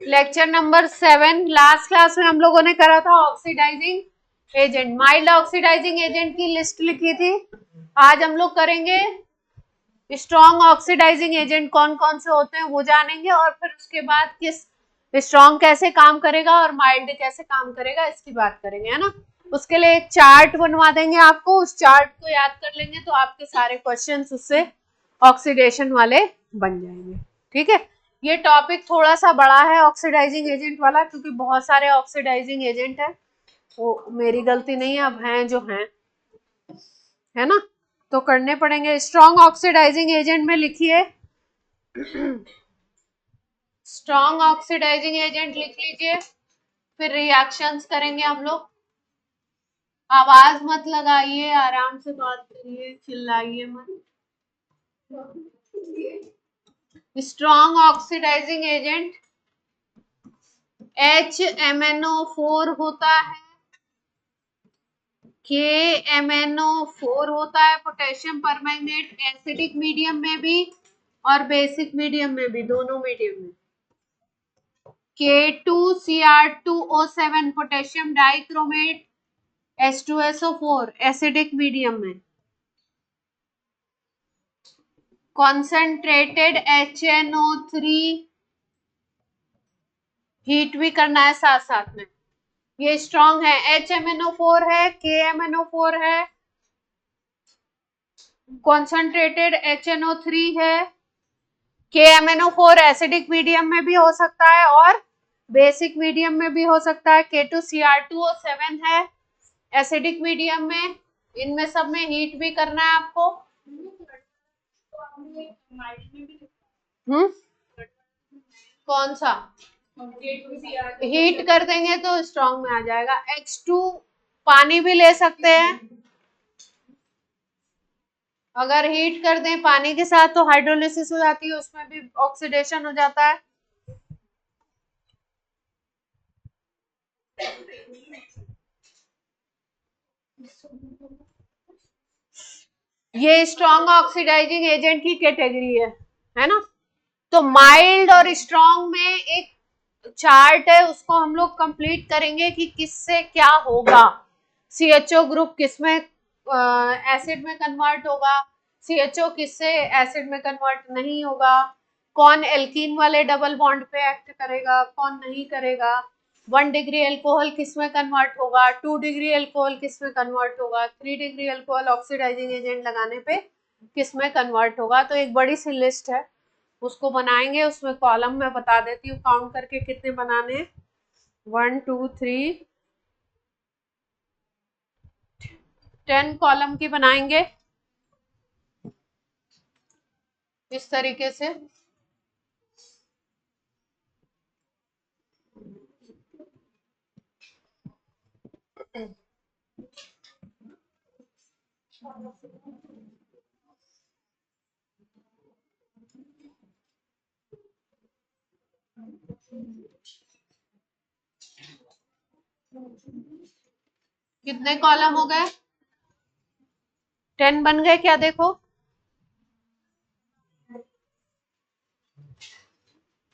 Lecture number 7। Last class में हम लोगों ने करा था oxidising agent, mild oxidising agent की लिस्ट लिखी थी। आज हम लोग करेंगे स्ट्रॉन्ग ऑक्सीडाइजिंग एजेंट कौन कौन से होते हैं वो जानेंगे, और फिर उसके बाद किस स्ट्रॉन्ग कैसे काम करेगा और माइल्ड कैसे काम करेगा इसकी बात करेंगे, है ना। उसके लिए एक चार्ट बनवा देंगे आपको, उस चार्ट को याद कर लेंगे तो आपके सारे क्वेश्चंस उससे ऑक्सीडेशन वाले बन जाएंगे। ठीक है, ये टॉपिक थोड़ा सा बड़ा है ऑक्सीडाइजिंग एजेंट वाला, क्योंकि बहुत सारे ऑक्सीडाइजिंग एजेंट है। वो मेरी गलती नहीं है, अब हैं जो हैं, है ना, तो करने पड़ेंगे। स्ट्रॉन्ग ऑक्सीडाइजिंग एजेंट में लिखिए, स्ट्रॉन्ग ऑक्सीडाइजिंग एजेंट लिख लीजिए, फिर रिएक्शंस करेंगे हम लोग। आवाज मत लगाइए, आराम से बात करिए, चिल्लाइए मत। स्ट्रॉन्ग ऑक्सीडाइजिंग एजेंट HMnO4 होता है, KMnO4 होता है, पोटेशियम परमैंगनेट, एसिडिक मीडियम में भी और बेसिक मीडियम में भी, दोनों मीडियम में। K2Cr2O7 potassium dichromate, H2SO4 acidic medium में। कॉन्सेंट्रेटेड HNO3 हीट भी करना है साथ साथ में। ये स्ट्रॉन्ग है, HMnO4 है, KMnO4 है, कॉन्सेंट्रेटेड HNO3 है। KMnO4 एसिडिक मीडियम में भी हो सकता है और बेसिक मीडियम में भी हो सकता है। K2Cr2O7 है एसिडिक मीडियम में। इनमें सब में हीट भी करना है आपको। कौन सा हीट कर देंगे तो स्ट्रॉन्ग में आ जाएगा। H2 पानी भी ले सकते हैं, अगर हीट कर दें पानी के साथ तो हाइड्रोलिसिस हो जाती है, उसमें भी ऑक्सीडेशन हो जाता है। ये स्ट्रॉन्ग ऑक्सीडाइजिंग एजेंट की कैटेगरी है ना। तो माइल्ड और स्ट्रॉन्ग में एक चार्ट है, उसको हम लोग कंप्लीट करेंगे कि किससे क्या होगा। CHO ग्रुप किसमें एसिड में कन्वर्ट होगा, CHO किससे एसिड में कन्वर्ट नहीं होगा, कौन एल्कीन वाले डबल बॉन्ड पे एक्ट करेगा, कौन नहीं करेगा, 1 डिग्री एल्कोहल किसमें कन्वर्ट होगा, 2 डिग्री एल्कोहल किसमें कन्वर्ट होगा, 3 डिग्री एल्कोहल ऑक्सीडाइजिंग एजेंट लगाने पे किसमें कन्वर्ट होगा। तो एक बड़ी सी लिस्ट है, उसको बनाएंगे। उसमें कॉलम में बता देती हूँ काउंट करके कितने बनाने हैं। 1 2 3 10 कॉलम की बनाएंगे इस तरीके से। कितने कॉलम हो गए? 10 बन गए क्या? देखो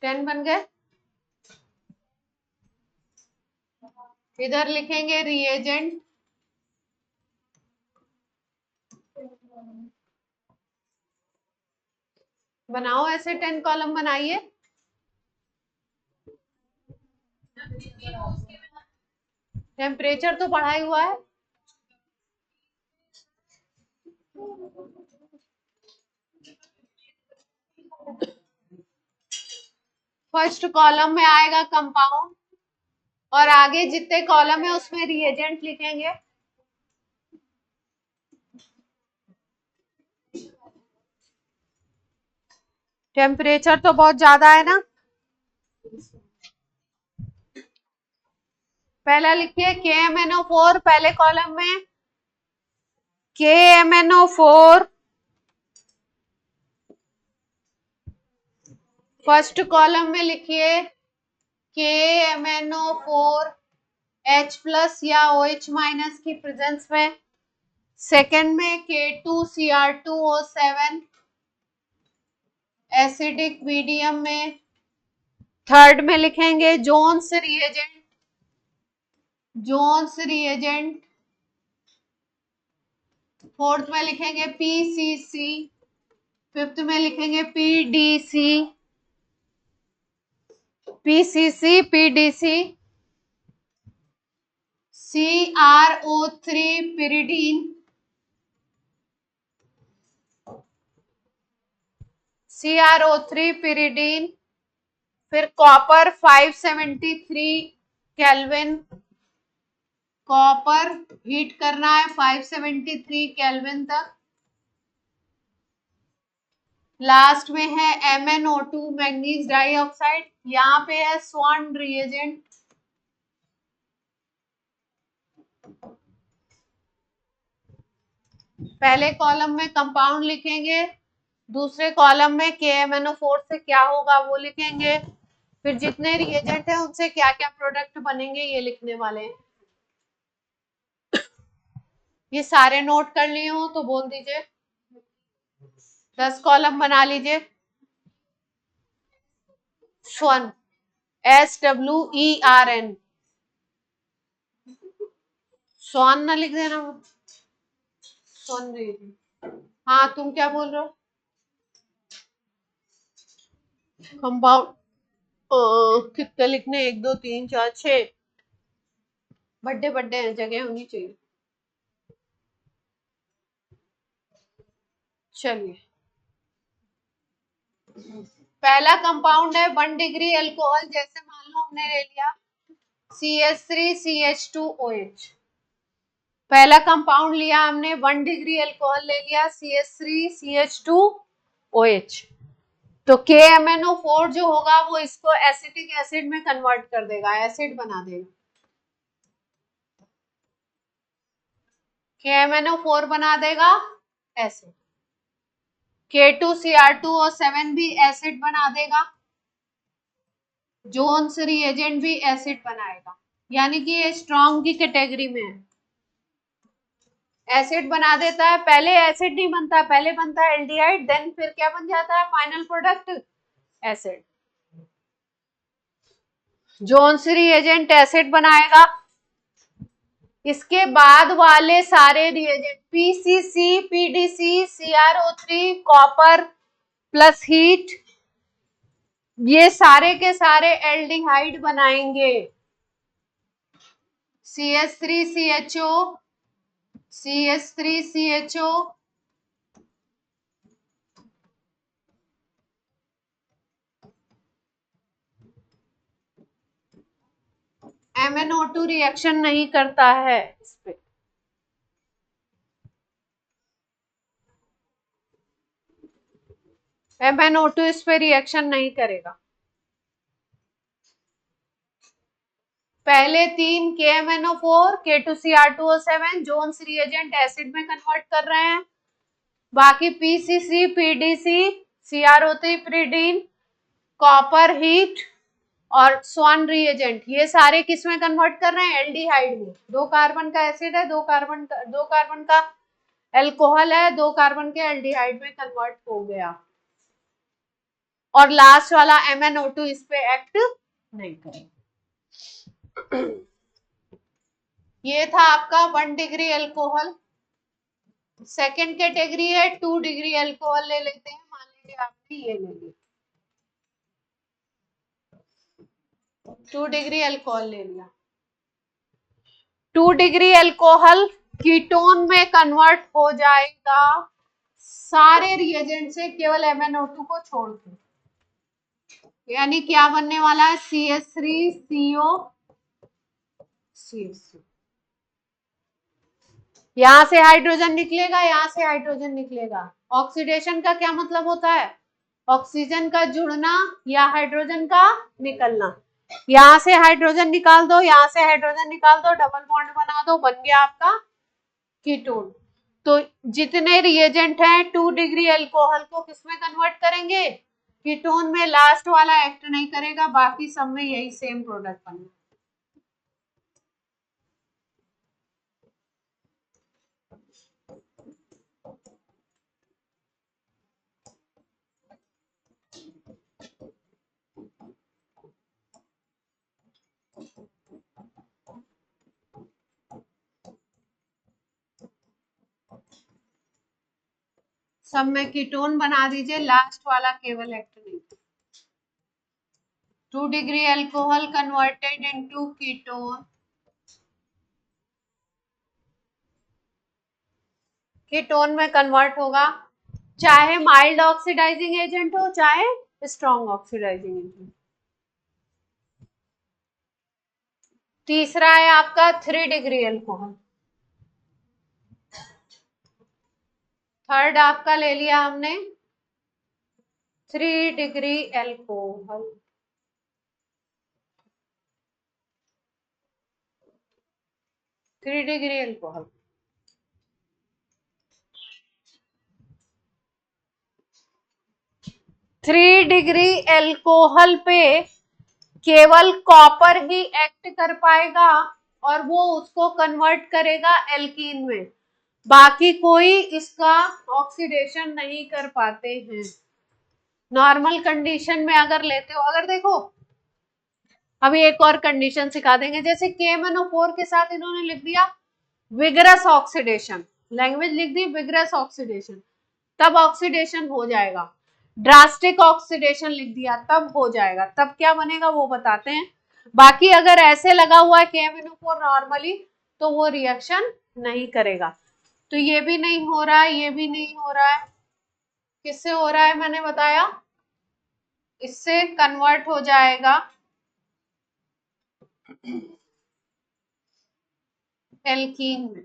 10 बन गए। इधर लिखेंगे रिएजेंट, बनाओ ऐसे 10 कॉलम बनाइए। टेम्परेचर तो पढ़ा ही हुआ है। फर्स्ट कॉलम में आएगा कंपाउंड, और आगे जितने कॉलम है उसमें रिएजेंट लिखेंगे। टेम्परेचर तो बहुत ज्यादा है ना। पहला लिखिए KMnO4 पहले कॉलम में, KMnO4 फर्स्ट कॉलम में लिखिए KMnO4 H प्लस या OH माइनस की प्रेजेंस में। सेकेंड में K2Cr2O7 एसिडिक मीडियम में। थर्ड में लिखेंगे Jones reagent, Jones reagent. Fourth में लिखेंगे पीसीसी, फिफ्थ में लिखेंगे PDC, PCC PDC, CrO3 pyridine, CrO3 pyridine, फिर कॉपर 573 केल्विन, कॉपर हीट करना है 573 केल्विन तक। लास्ट में है MnO2 मैग्नीज डाइऑक्साइड, यहाँ पे है स्वान रिएजेंट। पहले कॉलम में कंपाउंड लिखेंगे, दूसरे कॉलम में KMnO4 से क्या होगा वो लिखेंगे, फिर जितने रिएजेंट है उनसे क्या क्या प्रोडक्ट बनेंगे ये लिखने वाले हैं। ये सारे नोट कर लिए हो तो बोल दीजिए, 10 कॉलम बना लीजिए। स्वान, SWERN, स्वान ना लिख देना, स्वान रिएजेंट। हाँ तुम क्या बोल रहे हो? कंपाउंड कितने लिखने, 1 2 3 4 6, बड्डे बड्डे हैं, जगह होनी चाहिए। चलिए पहला कंपाउंड है 1 डिग्री अल्कोहल, जैसे मान लो हमने ले लिया CH3CH2OH। पहला कंपाउंड लिया हमने 1 डिग्री अल्कोहल ले लिया CH3CH2OH, तो KMnO4 जो होगा वो इसको एसिटिक एसिड में कन्वर्ट कर देगा, एसिड बना देगा। KMnO4 बना देगा एसिड, K2Cr2O7 भी एसिड बना देगा, जोन्स रिएजेंट भी एसिड बनाएगा, यानी कि ये स्ट्रॉन्ग की कैटेगरी में है। एसिड बना देता है, पहले एसिड नहीं बनता, पहले बनता है एल्डिहाइड, देन फिर क्या बन जाता है final product, acid. Jones reagent acid बनाएगा, इसके बाद वाले सारे reagent PCC, PDC, CrO3, copper plus heat, ये सारे के सारे एल्डिहाइड बनाएंगे, CH3CHO, CH3CHO, MnO2 रिएक्शन नहीं करता है इस पे, MnO2 इस पे रिएक्शन नहीं करेगा। पहले तीन KMnO4, K2Cr2O7 Jones reagent acid में कन्वर्ट कर रहे हैं, बाकी PCC, PDC, CrO3 pyridine, copper heat और स्वान रिएजेंट, ये सारे किस में कन्वर्ट कर रहे हैं, एल्डिहाइड में। 2 कार्बन का एसिड है, 2 कार्बन का एल्कोहल है, 2 कार्बन के एल्डिहाइड में कन्वर्ट हो गया, और लास्ट वाला MnO2 इस पे एक्ट नहीं करेगा। ये था आपका 1 डिग्री अल्कोहल। सेकेंड कैटेगरी है 2 डिग्री अल्कोहल ले लेते हैं, मान लीजिए आपने ये ले लिया 2 डिग्री अल्कोहल ले लिया। 2 डिग्री अल्कोहल कीटोन में कन्वर्ट हो जाएगा सारे रिएजेंट से, केवल MnO2 को छोड़ के, यानी क्या बनने वाला है, CH3CO, CH3, यहां से हाइड्रोजन निकलेगा, यहां से हाइड्रोजन निकलेगा। ऑक्सीडेशन का क्या मतलब होता है, ऑक्सीजन का जुड़ना या हाइड्रोजन का निकलना। यहां से हाइड्रोजन निकाल दो, यहां से हाइड्रोजन निकाल दो, डबल बॉन्ड बना दो, बन गया आपका कीटोन। तो जितने रिएजेंट हैं 2 डिग्री अल्कोहल को किसमें कन्वर्ट करेंगे, कीटोन में। लास्ट वाला एक्ट नहीं करेगा, बाकी सब में यही सेम प्रोडक्ट बनेगा। सब में कीटोन बना दीजिए, लास्ट वाला केवल एक्ट नहीं। 2 degree alcohol converted into ketone, ketone में कन्वर्ट होगा, चाहे माइल्ड ऑक्सीडाइजिंग एजेंट हो चाहे स्ट्रॉन्ग ऑक्सीडाइजिंग एजेंट। तीसरा है आपका 3 डिग्री अल्कोहल। थर्ड आपका ले लिया हमने 3 degree alcohol. Three degree alcohol, three degree alcohol पे केवल कॉपर ही एक्ट कर पाएगा और वो उसको कन्वर्ट करेगा एल्कीन में, बाकी कोई इसका ऑक्सीडेशन नहीं कर पाते हैं। नॉर्मल कंडीशन में अगर लेते हो, अगर देखो अभी एक और कंडीशन सिखा देंगे, जैसे KMnO4 के साथ इन्होंने लिख दिया विगरस ऑक्सीडेशन, लैंग्वेज लिख दी विगरस ऑक्सीडेशन, तब ऑक्सीडेशन हो जाएगा। ड्रास्टिक ऑक्सीडेशन लिख दिया तब हो जाएगा, तब क्या बनेगा वो बताते हैं। बाकी अगर ऐसे लगा हुआ है KMnO4 नॉर्मली तो वो रिएक्शन नहीं करेगा। तो ये भी नहीं हो रहा है, ये भी नहीं हो रहा है, किससे हो रहा है मैंने बताया, इससे कन्वर्ट हो जाएगा एल्कीन में।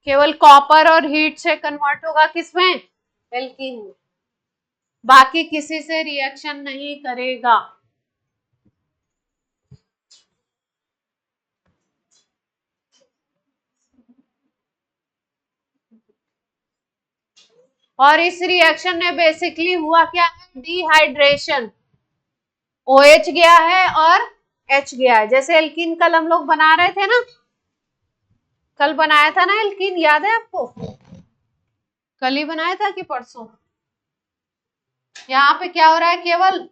केवल कॉपर और हीट से कन्वर्ट होगा किसमें, एल्कीन में, बाकी किसी से रिएक्शन नहीं करेगा। और इस रिएक्शन में बेसिकली हुआ क्या है, डिहाइड्रेशन, OH गया है और H गया है। जैसे एल्कीन कल हम लोग बना रहे थे ना, कल बनाया था ना एल्कीन, याद है आपको, कल ही बनाया था कि परसों। यहाँ पे क्या हो रहा है, केवल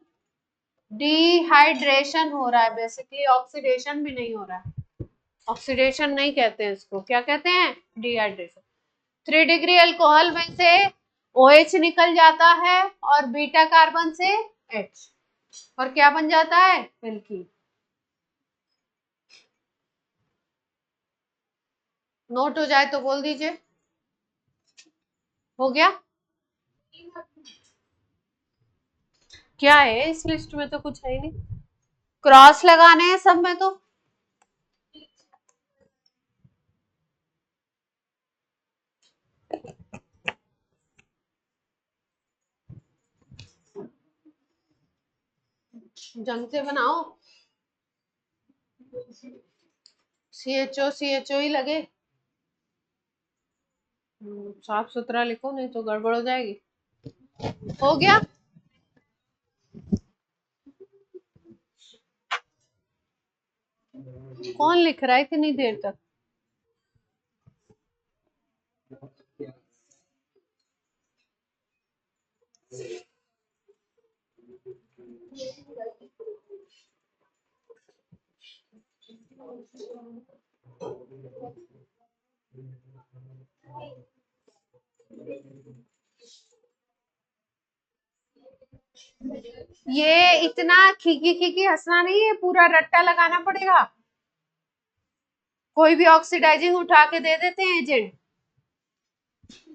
डिहाइड्रेशन हो रहा है, बेसिकली ऑक्सीडेशन भी नहीं हो रहा है। ऑक्सीडेशन नहीं कहते हैं इसको, क्या कहते हैं, डिहाइड्रेशन। 3 डिग्री अल्कोहल में से OH निकल जाता है और बीटा कार्बन से H, और क्या बन जाता है, एल्कीन। नोट हो जाए तो बोल दीजिए, हो गया। क्या है इस लिस्ट में, तो कुछ है ही नहीं, क्रॉस लगाने हैं सब में तो। जंग से बनाओ, CHO ही लगे, साफ सुथरा लिखो नहीं तो गड़बड़ हो जाएगी। हो गया, कौन लिख रहा है इतनी देर तक, ये इतना खीकी खीकी हंसना नहीं है, पूरा रट्टा लगाना पड़ेगा। कोई भी ऑक्सीडाइजिंग उठा के दे देते हैं एजेंट,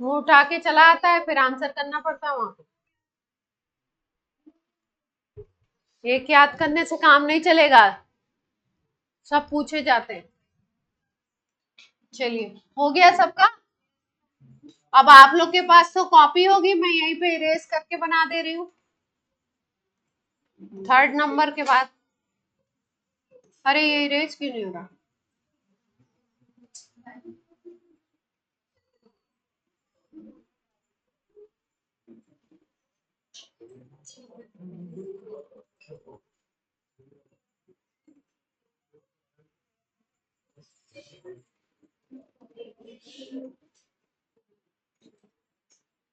वो उठा के चला आता है, फिर आंसर करना पड़ता है वहां पे। एक याद करने से काम नहीं चलेगा, सब पूछे जाते हैं। चलिए हो गया सबका। अब आप लोग के पास तो कॉपी होगी, मैं यहीं पे इरेज करके बना दे रही हूँ 3rd नंबर के बाद। अरे ये इरेज क्यों नहीं हो रहा,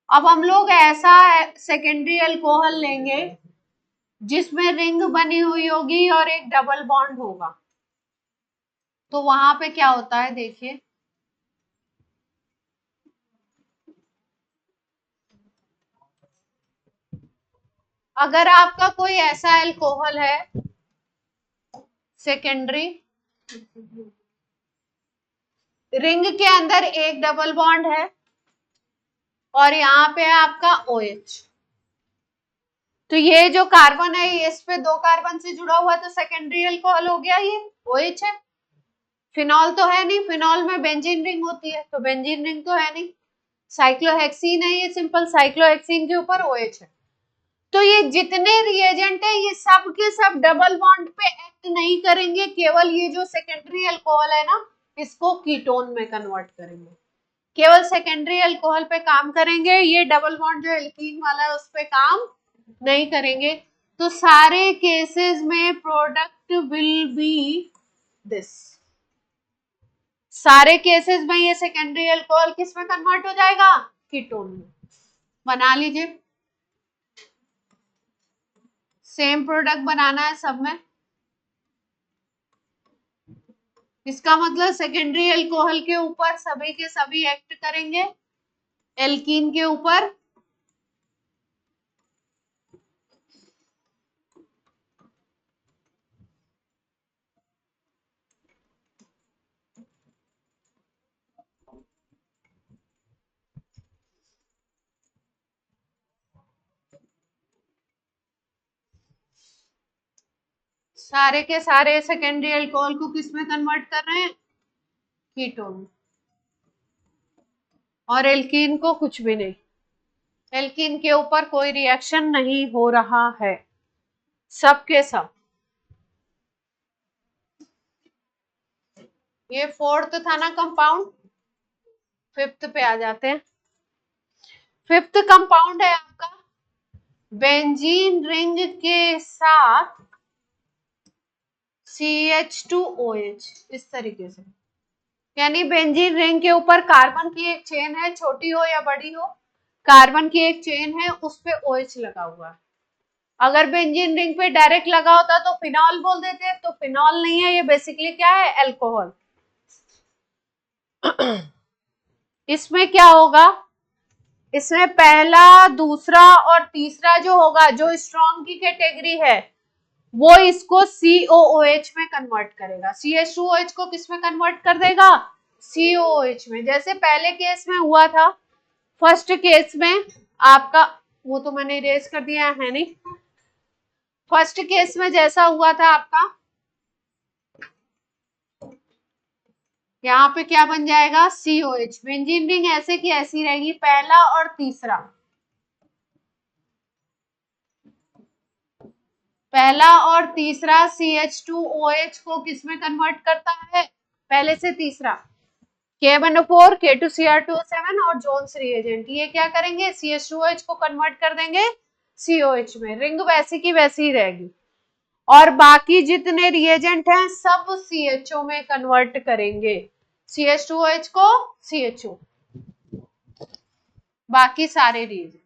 अब हम लोग ऐसा सेकेंडरी अल्कोहल लेंगे जिसमें रिंग बनी हुई होगी और एक डबल बॉन्ड होगा। तो वहां पे क्या होता है देखिए, अगर आपका कोई ऐसा अल्कोहल है सेकेंडरी, रिंग के अंदर एक डबल बॉन्ड है और यहाँ पे आपका OH, तो ये जो कार्बन है इस पे 2 कार्बन से जुड़ा हुआ तो सेकेंडरी अल्कोहल हो गया, ये OH है। फिनॉल तो है नहीं, फिनॉल में बेंजीन रिंग होती है, तो बेंजीन रिंग तो है नहीं। साइक्लोहेक्सीन है, ये सिंपल साइक्लोहेक्सीन के ऊपर OH है। तो ये जितने रिएजेंट है ये सब के सब डबल बॉन्ड पे एक्ट नहीं करेंगे, केवल ये जो सेकेंडरी अल्कोहल है ना इसको कीटोन में कन्वर्ट करेंगे, केवल सेकेंडरी अल्कोहल पे काम करेंगे, ये डबल बॉन्ड जो एल्कीन वाला है उस पे काम नहीं करेंगे। तो सारे केसेस में प्रोडक्ट विल बी दिस, सारे केसेस में ये सेकेंडरी अल्कोहल किस में कन्वर्ट हो जाएगा, कीटोन में। बना लीजिए, सेम प्रोडक्ट बनाना है सब में। इसका मतलब सेकेंडरी अल्कोहल के ऊपर सभी के सभी एक्ट करेंगे एल्कीन के ऊपर, सारे के सारे सेकेंडरी अल्कोहल को किस में कन्वर्ट कर रहे हैं, कीटोन, और एल्कीन को कुछ भी नहीं, एल्कीन के ऊपर कोई रिएक्शन नहीं हो रहा है, सब के सब। ये फोर्थ था ना कंपाउंड, फिफ्थ पे आ जाते हैं। फिफ्थ कंपाउंड है आपका बेंजीन रिंग के साथ CH2OH, इस तरीके से, यानी बेंजीन रिंग के ऊपर कार्बन की एक चेन है, छोटी हो या बड़ी हो, कार्बन की एक चेन है उस पे OH लगा हुआ है। अगर बेंजीन रिंग पे डायरेक्ट लगा होता तो फिनॉल बोल देते, तो फिनॉल नहीं है, ये बेसिकली क्या है, अल्कोहल। इसमें क्या होगा, इसमें पहला दूसरा और तीसरा जो होगा, जो स्ट्रॉन्ग की कैटेगरी है वो इसको COOH में कन्वर्ट करेगा, CH2OH को किस में कन्वर्ट कर देगा, COOH में। जैसे पहले केस में हुआ था, फर्स्ट केस में आपका, वो तो मैंने इरेज कर दिया है नहीं, फर्स्ट केस में जैसा हुआ था आपका, यहाँ पे क्या बन जाएगा, COH, बेंजीन रिंग ऐसे की ऐसी रहेगी, पहला और तीसरा, पहला और तीसरा CH2OH को किस में कन्वर्ट करता है, पहले से तीसरा, K1O4, K2Cr2O7 और जोन्स रिएजेंट, ये क्या करेंगे, CH2OH को कन्वर्ट कर देंगे COH में, रिंग वैसी की वैसी ही रहेगी, और बाकी जितने रिएजेंट हैं सब CHO में कन्वर्ट करेंगे, CH2OH को CHO, बाकी सारे reagent.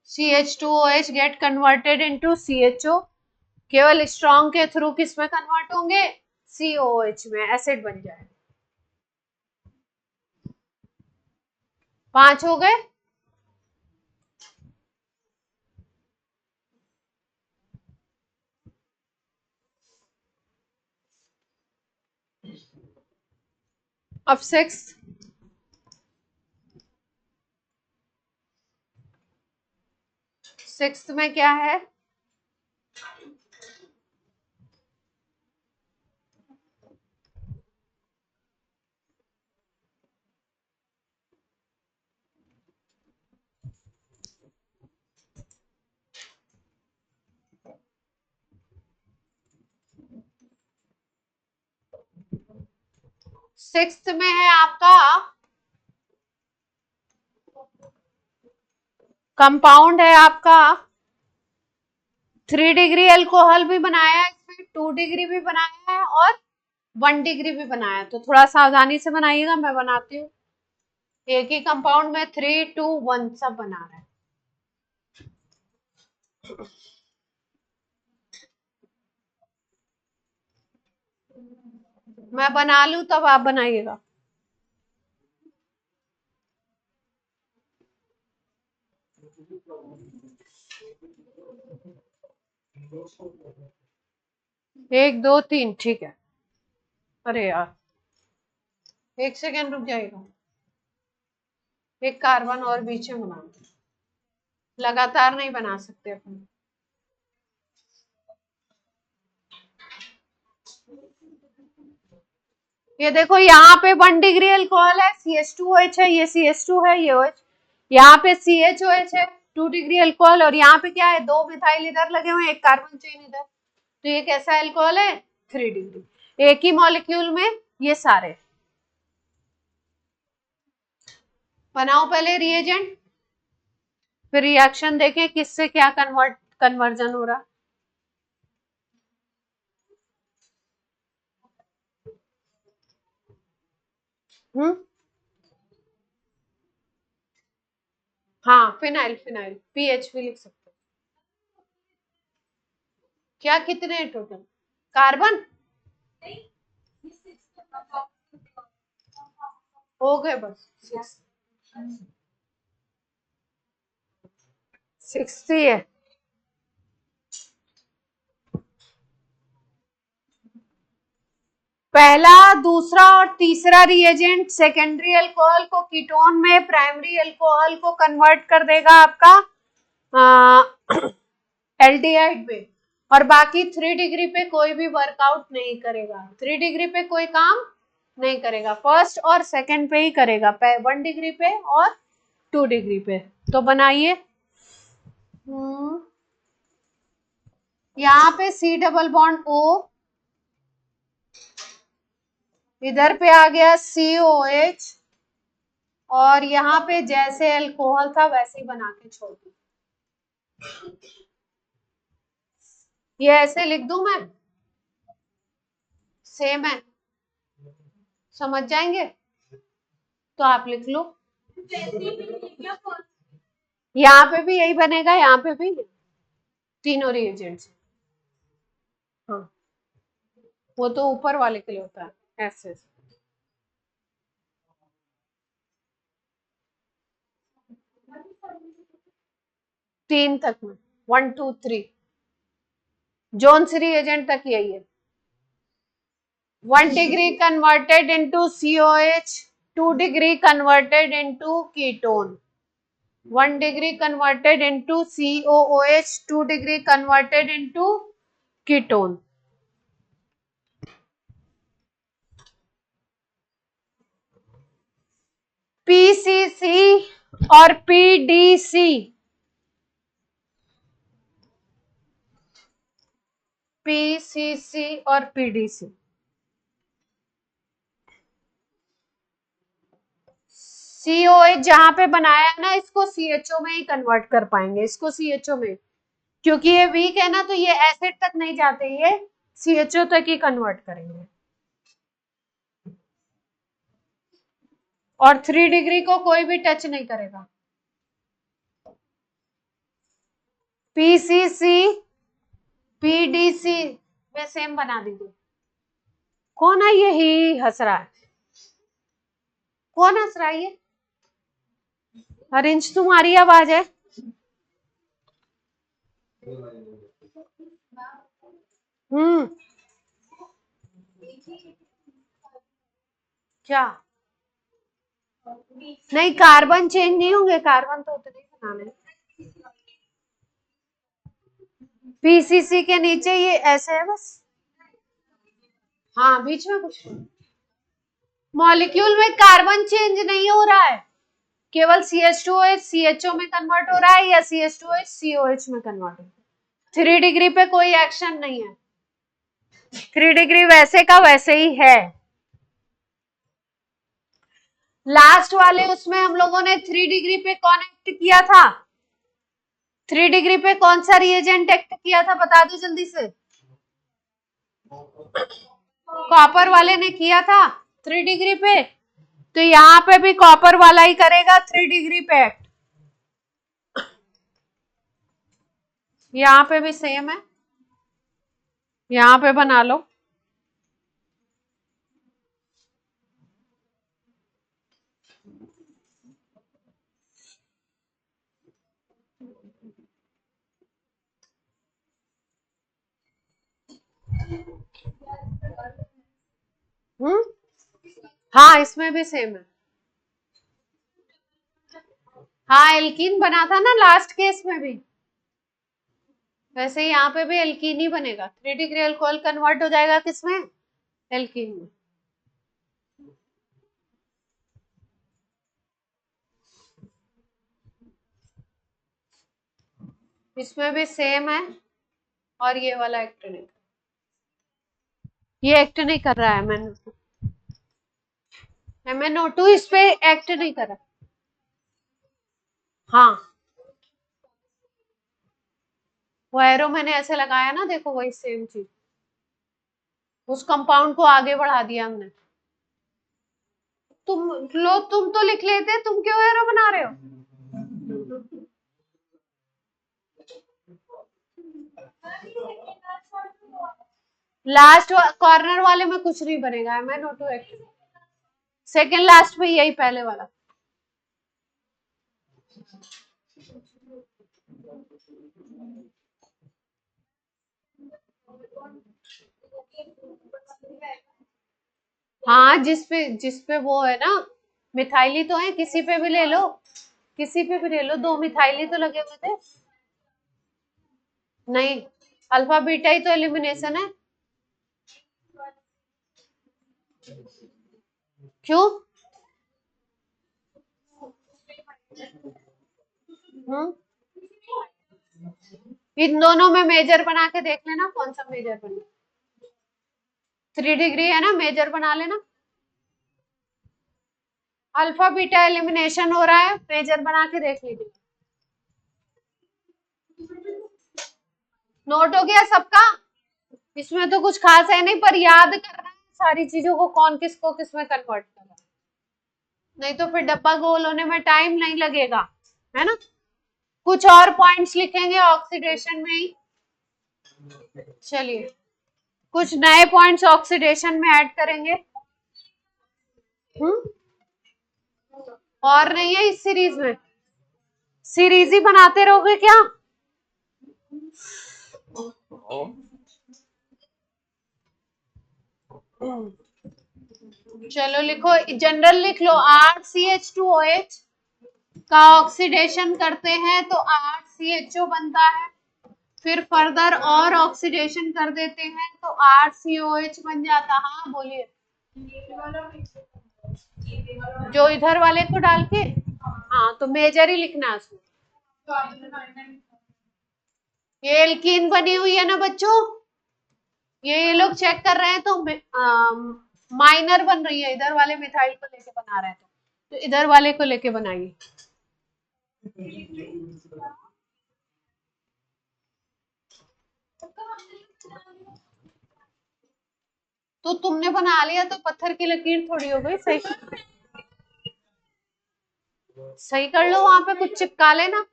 CH2OH get converted into CHO, केवल स्ट्रॉन्ग के थ्रू किस में कन्वर्ट होंगे, COOH में, एसिड बन जाए। 5 हो गए। अब सिक्स्थ, सिक्स्थ में क्या है, सिक्स्थ में है आपका कंपाउंड है आपका 3 डिग्री अल्कोहल भी बनाया है इसमें, 2 डिग्री भी बनाया है और 1 डिग्री भी बनाया, तो थोड़ा सावधानी से बनाइएगा, मैं बनाती हूँ। एक ही कंपाउंड में 3, 2, 1 सब बना रहा है। मैं बना लूं तब आप बनाइएगा। एक, दो, तीन, ठीक है। अरे यार, एक सेकेंड रुक जाएगा, एक कार्बन और बीच में बना, लगातार नहीं बना सकते अपन। ये देखो, यहाँ पे 1 डिग्री अल्कोहल है, CH2OH है, ये CH2 है, ये OH, यहाँ पे CHOH है, 2 डिग्री अल्कोहल, और यहाँ पे क्या है, 2 मिथाइल इधर लगे हुए हैं, एक कार्बन चेन इधर, तो ये कैसा अल्कोहल है, 3 डिग्री। एक ही मॉलिक्यूल में ये सारे। बनाओ पहले रिएजेंट, फिर रिएक्शन देखें किससे क्या कन्वर्जन हो रहा। हाँ, फिनाइल पीएच भी लिख सकते हो। क्या कितने हैं टोटल कार्बन? हो गए बस 60 है। पहला, दूसरा और तीसरा रिएजेंट सेकेंडरी अल्कोहल को कीटोन में, प्राइमरी अल्कोहल को कन्वर्ट कर देगा आपका एल्डिहाइड में, और बाकी 3 डिग्री पे कोई भी वर्कआउट नहीं करेगा, 3 डिग्री पे कोई काम नहीं करेगा, फर्स्ट और सेकंड पे ही करेगा, 1 डिग्री पे और 2 डिग्री पे। तो बनाइए, यहाँ पे C डबल बॉन्ड O, इधर पे आ गया COH, और यहाँ पे जैसे अल्कोहल था वैसे ही बना के छोड़ दी। ये ऐसे लिख दूं मैं, सेम है, समझ जाएंगे तो आप लिख लो। यहाँ पे भी यही बनेगा, यहाँ पे भी, तीनों रिएजेंट्स। हाँ, वो तो ऊपर वाले के लिए होता है, ऐसे 3 तक में, 1, 2, 3 जोन सी रिएजेंट तक यही है। 1 degree converted into COH, 2 degree converted into ketone, 1 degree converted into COOH, 2 degree converted into ketone. PCC और PDC, PCC और PDC, COH जहां पे बनाया है ना, इसको CHO में ही कन्वर्ट कर पाएंगे, इसको CHO में, क्योंकि ये वीक है ना, तो ये एसिड तक नहीं जाते, ये CHO तक ही कन्वर्ट करेंगे। और 3 डिग्री को कोई भी टच नहीं करेगा। PCC PDC में सेम बना दीजिए। कौन है ये ही हंस रहा है? कौन हंस रहा है ये? हरिंच तुम्हारी आवाज है? क्या नहीं, कार्बन चेंज नहीं होंगे, कार्बन तो उतने ही बनाने। PCC के नीचे ये ऐसे है बस, हाँ बीच में कुछ नहीं। मॉलिक्यूल में कार्बन चेंज नहीं हो रहा है, केवल CH2OH CHO में कन्वर्ट हो रहा है, या CH2OH COH में कन्वर्ट हो रहा है। 3 डिग्री पे कोई एक्शन नहीं है, 3 डिग्री वैसे का वैसे ही है। लास्ट वाले उसमें हम लोगों ने 3 डिग्री पे कनेक्ट किया था, 3 डिग्री पे कौन सा रिएजेंट एक्ट किया था, बता दो जल्दी से। कॉपर वाले ने किया था 3 डिग्री पे, तो यहाँ पे भी कॉपर वाला ही करेगा 3 डिग्री पे एक्ट। यहाँ पे भी सेम है, यहाँ पे बना लो। हाँ इसमें भी सेम है। हाँ एल्कीन बना था ना लास्ट केस में भी, वैसे ही यहाँ पे भी एल्कीन ही बनेगा। 3 डिग्री अल्कोहल कन्वर्ट हो जाएगा किसमें, एल्कीन में। इसमें भी सेम है, और ये वाला एक्ट नहीं, ये एक्ट नहीं कर रहा है MnO2 इस पे एक्ट नहीं कर रहा। हाँ वो एरो मैंने ऐसे लगाया ना, देखो वही सेम चीज, उस कंपाउंड को आगे बढ़ा दिया हमने। तुम तो लिख लेते, तुम क्यों एरो बना रहे हो? लास्ट कॉर्नर वाले में कुछ नहीं बनेगा, MnO2 एक्ट। सेकेंड लास्ट में यही पहले वाला। हाँ जिसपे वो है ना, मिथाइली तो है, किसी पे भी ले लो, किसी पे भी ले लो, 2 मिथाइली तो लगे हुए थे। नहीं, अल्फा बीटा ही तो एलिमिनेशन है। क्यों? इन दोनों में मेजर बना के देख लेना, कौन सा मेजर बना। 3 डिग्री है ना, मेजर बना लेना। अल्फा बीटा एलिमिनेशन हो रहा है, मेजर बना के देख लीजिए। नोट हो गया सबका? इसमें तो कुछ खास है नहीं, पर याद करना है सारी चीजों को, कौन किसको किसमें कन्वर्ट कर रहा है, नहीं तो फिर डब्बा गोल होने में टाइम नहीं लगेगा, है ना। कुछ और पॉइंट्स लिखेंगे ऑक्सीडेशन में ही। चलिए कुछ नए पॉइंट्स ऑक्सीडेशन में ऐड करेंगे। और नहीं है इस सीरीज में, सीरीज ही बनाते रहोगे क्या? चलो लिखो, जनरल लिख लो, RCH2OH का ऑक्सीडेशन करते हैं तो RCHO बनता है, फिर फर्दर और ऑक्सीडेशन कर देते हैं तो RCOH बन जाता। हाँ बोलिए, जो इधर वाले को डाल के, हाँ तो मेजर ही लिखना है उसमें। ये एल्कीन बनी हुई है ना बच्चों, ये लोग चेक कर रहे हैं तो माइनर बन रही है, इधर वाले मिथाइल को लेके बना रहे हैं, तो इधर वाले को लेके बनाइए। तो तुमने बना लिया तो पत्थर की लकीर थोड़ी हो गई, सही सही कर लो, वहां पे कुछ चिपका लेना।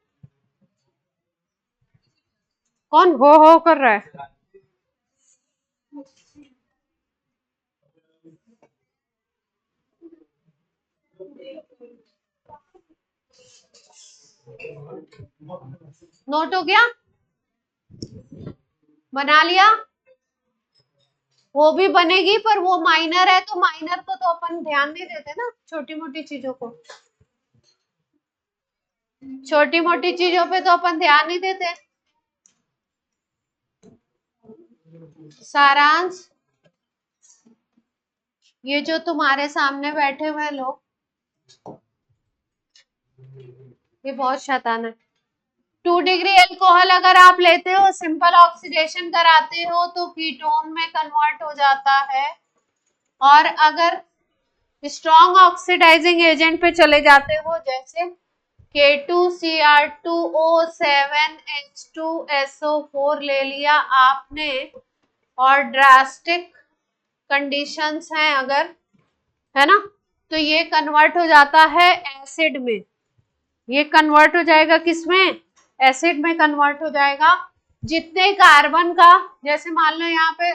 कौन हो कर रहा है? नोट हो गया, बना लिया। वो भी बनेगी, पर वो माइनर है, तो माइनर को तो अपन ध्यान नहीं देते ना, छोटी मोटी चीजों को, छोटी मोटी चीजों पे तो अपन ध्यान नहीं देते। सारांश, ये जो तुम्हारे सामने बैठे हुए लोग, ये बहुत शैतान है। 2 डिग्री अल्कोहल अगर आप लेते हो, सिंपल ऑक्सीडेशन कराते हो तो कीटोन में कन्वर्ट हो जाता है, और अगर स्ट्रॉन्ग ऑक्सीडाइजिंग एजेंट पे चले जाते हो, जैसे K2Cr2O7H2SO4 ले लिया आपने, और ड्रास्टिक कंडीशंस हैं अगर, है ना, तो ये कन्वर्ट हो जाता है एसिड में। ये कन्वर्ट हो जाएगा किसमें? एसिड में कन्वर्ट हो जाएगा। जितने कार्बन का, जैसे मान लो यहाँ पे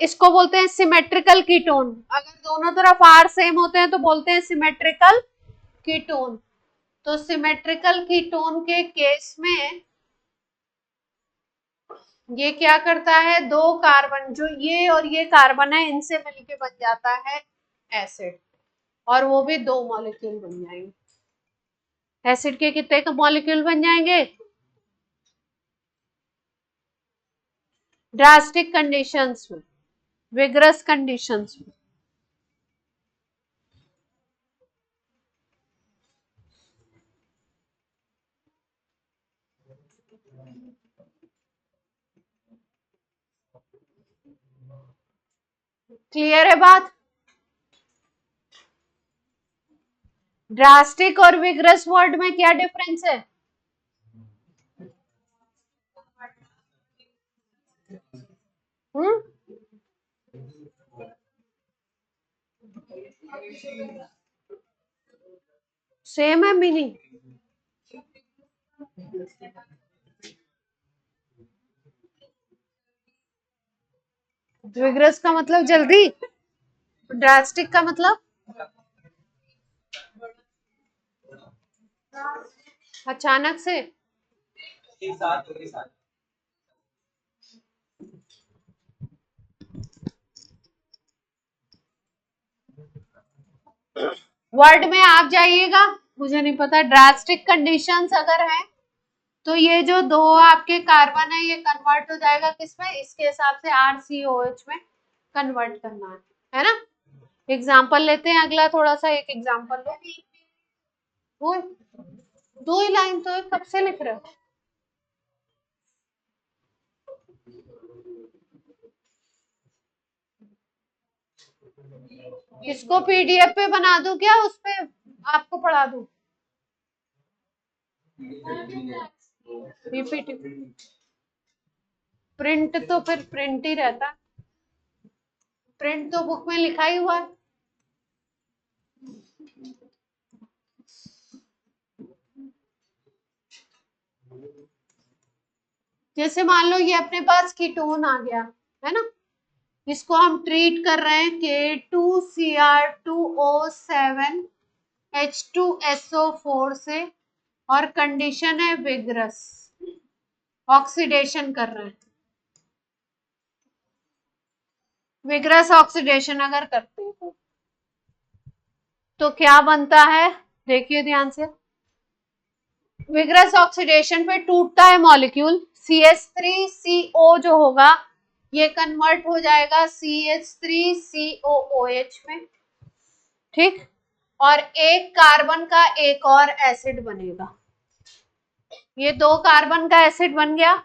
इसको बोलते हैं सिमेट्रिकल कीटोन। अगर दोनों तरफ आर सेम होते हैं तो बोलते हैं सिमेट्रिकल कीटोन। तो सिमेट्रिकल कीटोन के केस में ये क्या करता है, दो कार्बन, जो ये और ये कार्बन है, इनसे मिलके बन जाता है एसिड, और वो भी 2 मॉलिक्यूल बन जाएंगे। एसिड के कितने मॉलिक्यूल बन जाएंगे? ड्रास्टिक कंडीशंस में, विग्रस कंडीशंस में। क्लियर है बात? ड्रास्टिक और विग्रस वर्ड में क्या डिफरेंस है? सेम है मीनिंग? विग्रस का मतलब जल्दी, ड्रास्टिक का मतलब अचानक से। वर्ड में आप जाइएगा, मुझे नहीं पता। ड्रास्टिक कंडीशंस अगर है तो ये जो दो आपके कार्बन है ये कन्वर्ट हो जाएगा किसमें? इसके हिसाब से RCOH में कन्वर्ट करना है ना। एग्जाम्पल लेते हैं अगला, थोड़ा सा एक एग्जाम्पल लो। वो 2 ही लाइन तो है, कब से लिख रहे हो? इसको PDF पे बना दूं क्या, उस पे आपको पढ़ा दूं? PPT प्रिंट तो फिर प्रिंट ही रहता, प्रिंट तो बुक में लिखा ही हुआ है। जैसे मान लो ये अपने पास कीटोन आ गया है ना, इसको हम ट्रीट कर रहे हैं K2Cr2O7H2SO4 से, और कंडीशन है विग्रस, ऑक्सीडेशन कर रहे हैं। विग्रस ऑक्सीडेशन अगर करते हैं तो क्या बनता है, देखिए ध्यान से। विग्रस ऑक्सीडेशन पे टूटता है मॉलिक्यूल, CH3CO जो होगा ये कन्वर्ट हो जाएगा CH3COOH में, ठीक। और एक कार्बन का एक और एसिड बनेगा। ये 2 कार्बन का एसिड बन गया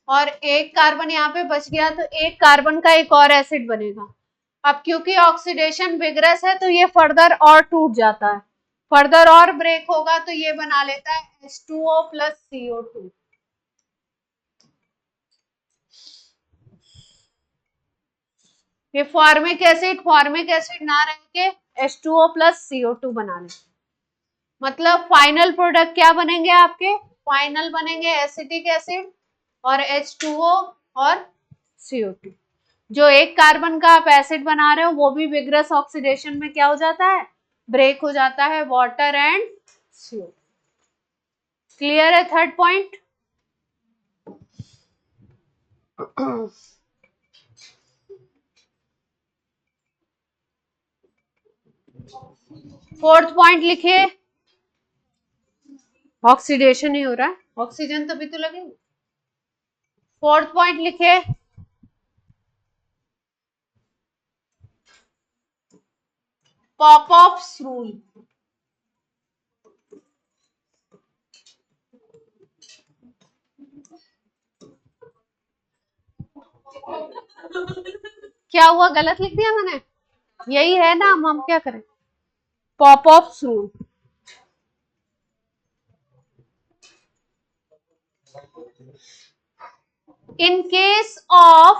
और एक कार्बन यहाँ पे बच गया, तो एक कार्बन का एक और एसिड बनेगा। अब क्योंकि ऑक्सीडेशन विग्रस है तो ये फर्दर और टूट जाता है, फर्दर और ब्रेक होगा तो ये बना लेता है H2O प्लस CO2। ये फॉर्मिक एसिड ना रह के H2O प्लस CO2 बना ले, मतलब फाइनल प्रोडक्ट क्या बनेंगे आपके? फाइनल बनेंगे एसिटिक एसिड और H2O और CO2। जो एक कार्बन का आप एसिड बना रहे हो वो भी विग्रस ऑक्सीडेशन में क्या हो जाता है? ब्रेक हो जाता है, वाटर एंड CO। क्लियर है थर्ड पॉइंट? फोर्थ पॉइंट लिखिए। ऑक्सीडेशन ही हो रहा है, ऑक्सीजन तभी तो लगेगी। फोर्थ पॉइंट लिखिए, पॉपऑफ्स रूल। क्या हुआ, गलत लिख दिया मैंने? यही है ना, हम क्या करें? पॉपऑफ्स rule. In case of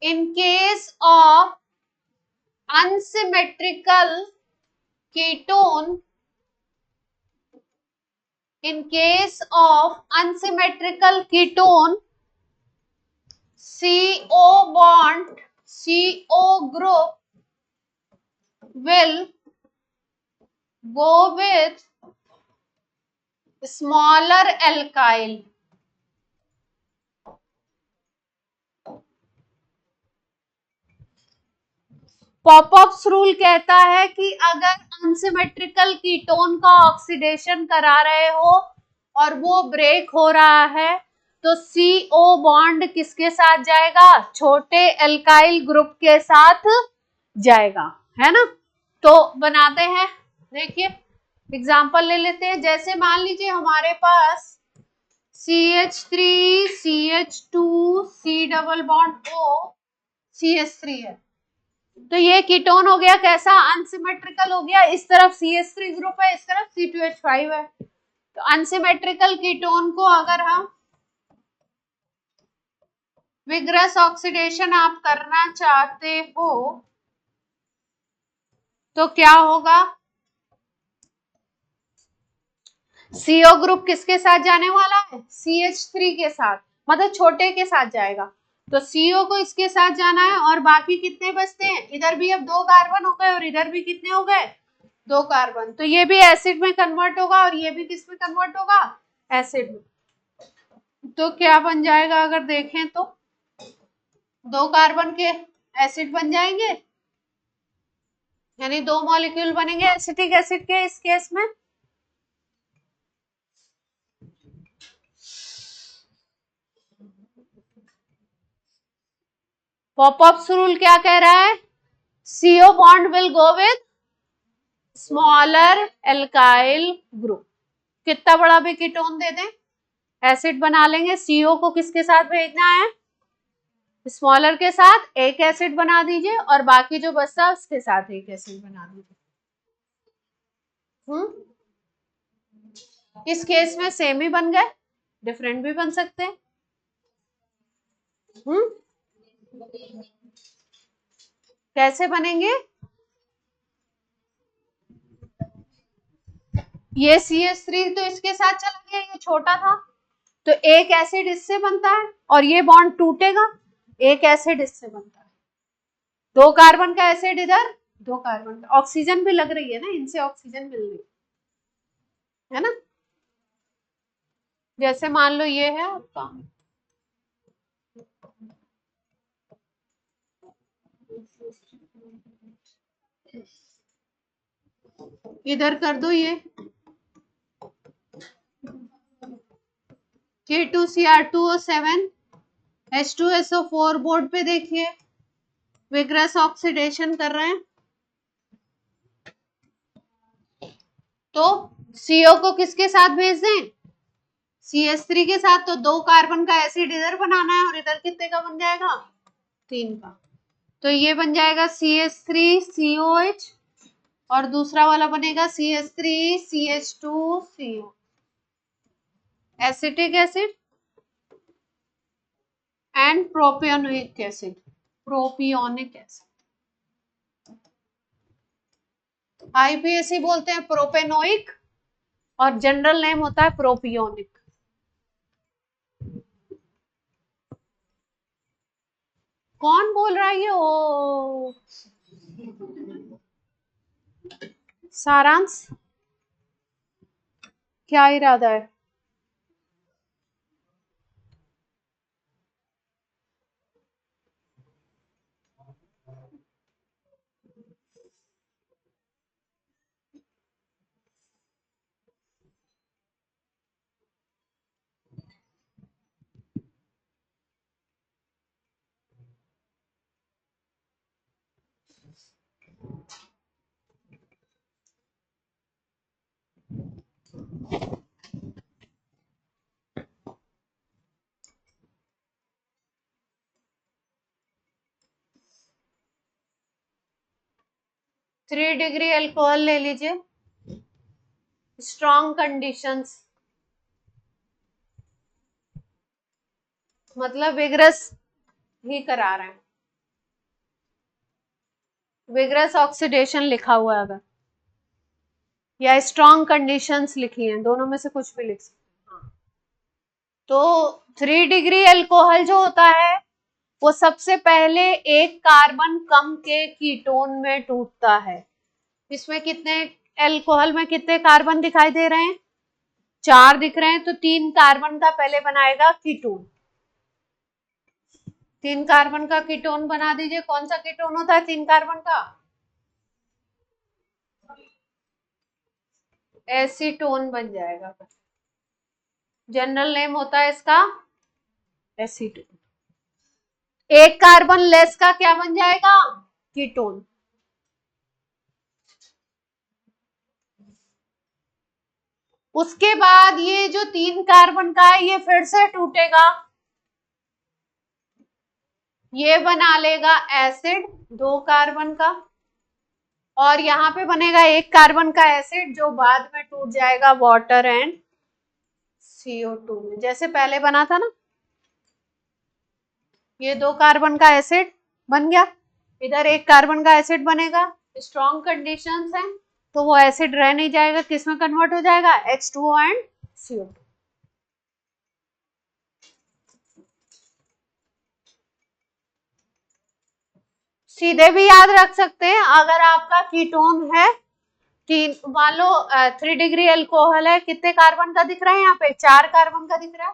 in case of unsymmetrical ketone, in case of unsymmetrical ketone, CO bond, CO group will go with smaller alkyl. Popups rule कहता है कि अगर अनसिमेट्रिकल कीटोन का ऑक्सीडेशन करा रहे हो और वो ब्रेक हो रहा है तो CO बॉन्ड किसके साथ जाएगा? छोटे एल्काइल ग्रुप के साथ जाएगा, है ना। तो बनाते हैं, देखिए एग्जांपल ले लेते हैं। जैसे मान लीजिए हमारे पास CH3 CH2 C double bond O CH3 है, तो ये कीटोन हो गया कैसा? अनसिमेट्रिकल हो गया। इस तरफ CH3 ग्रुप है, इस तरफ C2H5 है। तो अनसिमेट्रिकल कीटोन को अगर हम विग्रस ऑक्सीडेशन आप करना चाहते हो तो क्या होगा? CO ग्रुप किसके साथ जाने वाला है? CH3 के साथ, मतलब छोटे के साथ जाएगा। तो CO को इसके साथ जाना है और बाकी कितने बचते हैं? इधर भी अब 2 कार्बन हो गए और इधर भी कितने हो गए? 2 कार्बन। तो ये भी एसिड में कन्वर्ट होगा और ये भी किस में कन्वर्ट होगा? एसिड में। तो क्या बन जाएगा अगर देखें तो 2 कार्बन के एसिड बन जाएंगे, यानी 2 मॉलिक्यूल बनेंगे एसिटिक एसिड के इस केस में। पॉपअप्स रूल क्या कह रहा है? CO bond will go with smaller alkyl group. कितना बड़ा भी कीटोन दे दें, एसिड बना लेंगे। CO को किसके साथ भेजना है? स्मॉलर के साथ एक एसिड बना दीजिए और बाकी जो बचा उसके साथ एक एसिड बना दीजिए। इस केस में सेम ही बन गए, डिफरेंट भी बन सकते हैं। कैसे बनेंगे? ये CH3 तो इसके साथ चला गया, ये छोटा था, तो एक एसिड इससे बनता है और ये बॉन्ड टूटेगा, एक एसिड इससे बनता है। 2 कार्बन का एसिड इधर, 2 कार्बन का। ऑक्सीजन भी लग रही है ना, इनसे ऑक्सीजन मिल रही है ना। जैसे मान लो ये है आपका, इधर कर दो ये K2Cr2O7 H2SO4 बोर्ड पे देखिए विग्रस ऑक्सीडेशन कर रहे हैं। तो CO को किसके साथ भेज दें? CH3 के साथ। तो 2 कार्बन का एसिड इधर बनाना है और इधर कितने का बन जाएगा? 3 का। तो ये बन जाएगा CH3COH और दूसरा वाला बनेगा CH3CH2CO, acetic acid and propionic acid, propionic acid. IPAC बोलते हैं प्रोपेनोइक और जनरल नेम होता है प्रोपियोनिक। कौन बोल रहा है ये? ओ सारांश, क्या इरादा है? थ्री डिग्री अल्कोहल ले लीजिए, स्ट्रॉन्ग कंडीशंस, मतलब विग्रस ही करा रहे हैं। विग्रस ऑक्सीडेशन लिखा हुआ है अगर, या स्ट्रॉन्ग कंडीशंस लिखी हैं, दोनों में से कुछ भी लिख सकते हैं। हाँ। तो 3 डिग्री अल्कोहल जो होता है वो सबसे पहले एक कार्बन कम के कीटोन में टूटता है। इसमें कितने, अल्कोहल में कितने कार्बन दिखाई दे रहे हैं? 4 दिख रहे हैं, तो 3 कार्बन का पहले बनाएगा कीटोन। 3 कार्बन का कीटोन बना दीजिए। कौन सा कीटोन होता है 3 कार्बन का? एसीटोन बन जाएगा। जनरल नेम होता है इसका एसीटोन। एक कार्बन लेस का क्या बन जाएगा? कीटोन। उसके बाद ये जो 3 कार्बन का है ये फिर से टूटेगा, ये बना लेगा एसिड 2 कार्बन का, और यहां पे बनेगा 1 कार्बन का एसिड जो बाद में टूट जाएगा वाटर एंड CO2 में, जैसे पहले बना था ना। ये 2 कार्बन का एसिड बन गया, इधर 1 कार्बन का एसिड बनेगा। स्ट्रॉन्ग कंडीशंस हैं तो वो एसिड रह नहीं जाएगा, किसमें कन्वर्ट हो जाएगा? H2O and CO2। सीधे भी याद रख सकते हैं, अगर आपका कीटोन है, तीन, मान लो 3 डिग्री अल्कोहल है, कितने कार्बन का दिख रहा है? यहाँ पे 4 कार्बन का दिख रहा है,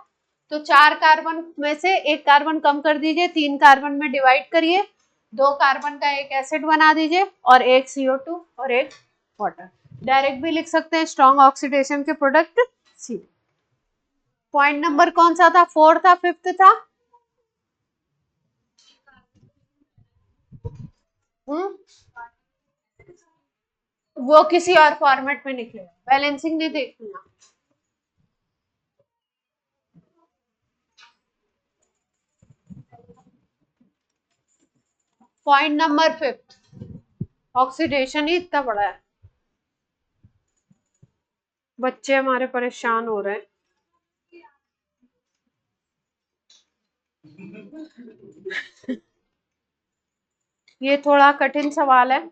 तो 4 कार्बन में से 1 कार्बन कम कर दीजिए, 3 कार्बन में डिवाइड करिए, 2 कार्बन का एक एसिड बना दीजिए, और एक CO2 और एक वाटर। डायरेक्ट भी लिख सकते हैं, स्ट्रॉन्ग ऑक्सीडेशन के प्रोडक्ट सी। पॉइंट नंबर कौन सा था? 4 था, 5th था? वो किसी और फॉर्मेट में निकलेगा, बैलेंसिंग नहीं देखना। पॉइंट नंबर 5th, ऑक्सीडेशन ही इतना बड़ा है, बच्चे हमारे परेशान हो रहे हैं। ये थोड़ा कठिन सवाल है,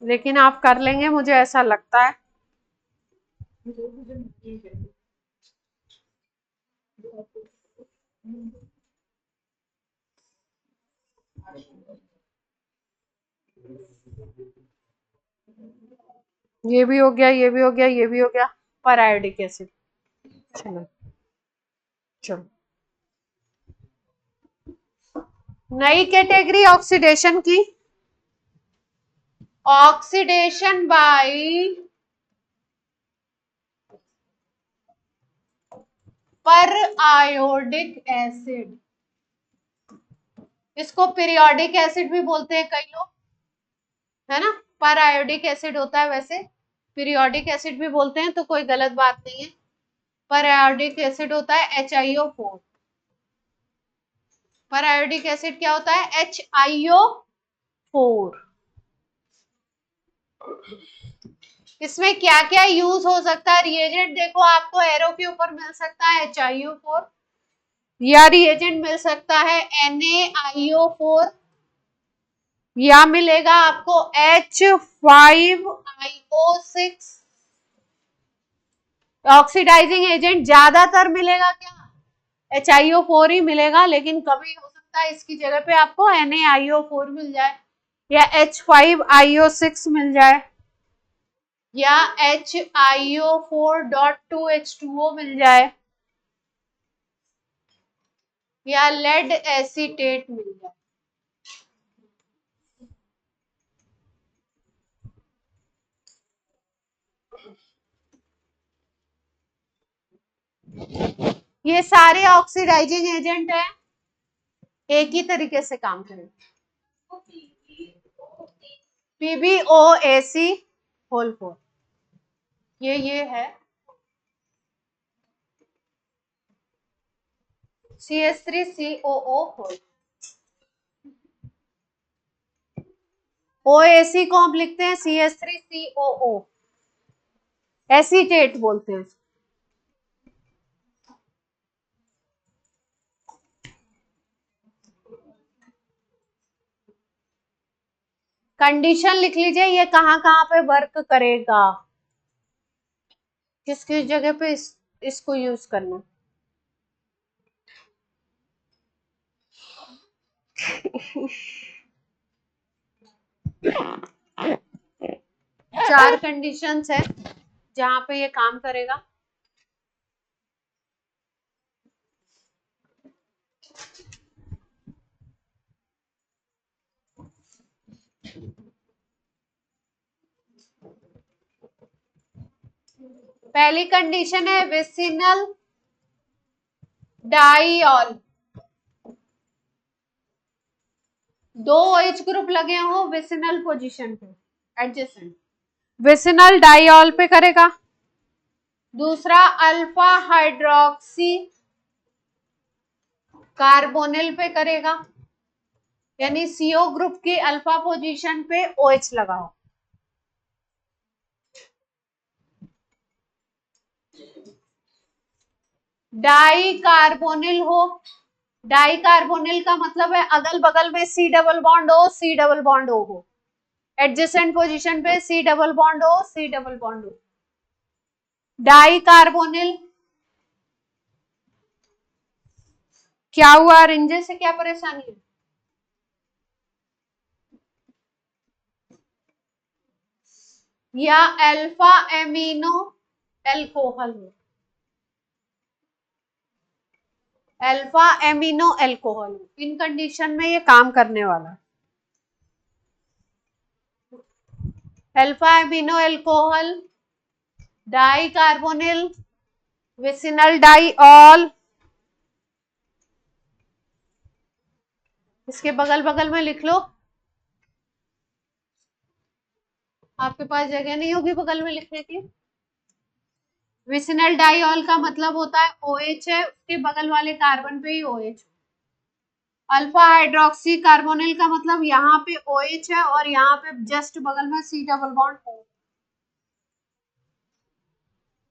लेकिन आप कर लेंगे मुझे ऐसा लगता है। ये भी हो गया, ये भी हो गया, ये भी हो गया। पर आयोडिक एसिड, चलो चलो, नई कैटेगरी ऑक्सीडेशन की, ऑक्सीडेशन बाय पर आयोडिक एसिड। इसको पीरियोडिक एसिड भी बोलते हैं कई लोग, है ना। पर आयोडिक एसिड होता है, वैसे पीरियोडिक एसिड भी बोलते हैं, तो कोई गलत बात नहीं है। पर आयोडिक एसिड होता है HiO4। पर आयोडिक एसिड क्या होता है? HiO4। इसमें क्या क्या यूज हो सकता है रिएजेंट? देखो, आपको एरो के ऊपर मिल सकता है HiO4, या रिएजेंट मिल सकता है NaIO4, या मिलेगा आपको H5IO6। ऑक्सीडाइजिंग एजेंट ज्यादातर मिलेगा क्या? HiO4 ही मिलेगा, लेकिन कभी हो सकता है इसकी जगह पे आपको NaIO4 मिल जाए, या H5IO6 मिल जाए, या HiO4.2H2O मिल जाए, या लेड एसीटेट मिल जाए। ये सारे ऑक्सीडाइजिंग एजेंट हैं, एक ही तरीके से काम करेंगे। PbOAc होल 4, ये है CH3COO होल। OAC को हम लिखते हैं CH3COO, एसीटेट बोलते हैं। कंडीशन लिख लीजिए, ये कहाँ कहाँ पे वर्क करेगा, किस किस जगह पे इसको यूज करना। चार कंडीशंस है जहां पे ये काम करेगा। पहली कंडीशन है विसिनल डाइऑल, दो OH ग्रुप लगे हो विसिनल पोजीशन पे, एडजेसेंट, विसिनल डाइऑल पे करेगा। दूसरा अल्फा हाइड्रोक्सी कार्बोनिल पे करेगा, यानी CO ग्रुप की अल्फा पोजीशन पे OH लगाओ। डाई कार्बोनिल हो, डाई कार्बोनिल का मतलब है अगल बगल में C डबल बॉन्ड हो, C डबल बॉन्ड हो, एडजेसेंट पोजीशन पे C डबल बॉन्ड हो, C डबल बॉन्ड हो। डाई कार्बोनिल क्या हुआ, रिंजे से क्या परेशानी है? या अल्फा एमिनो एल्कोहल हो, अल्फा एमिनो एल्कोहल, इन कंडीशन में ये काम करने वाला। Alpha amino alcohol, di carbonyl, vicinal diol, इसके बगल बगल में लिख लो, आपके पास जगह नहीं होगी बगल में लिखने की। विसिनल डाइऑल का मतलब होता है OH है, उसके बगल वाले कार्बन पे ही OH। अल्फा हाइड्रोक्सी कार्बोनिल का मतलब यहाँ पे OH है और यहाँ पे जस्ट बगल में C double bond O।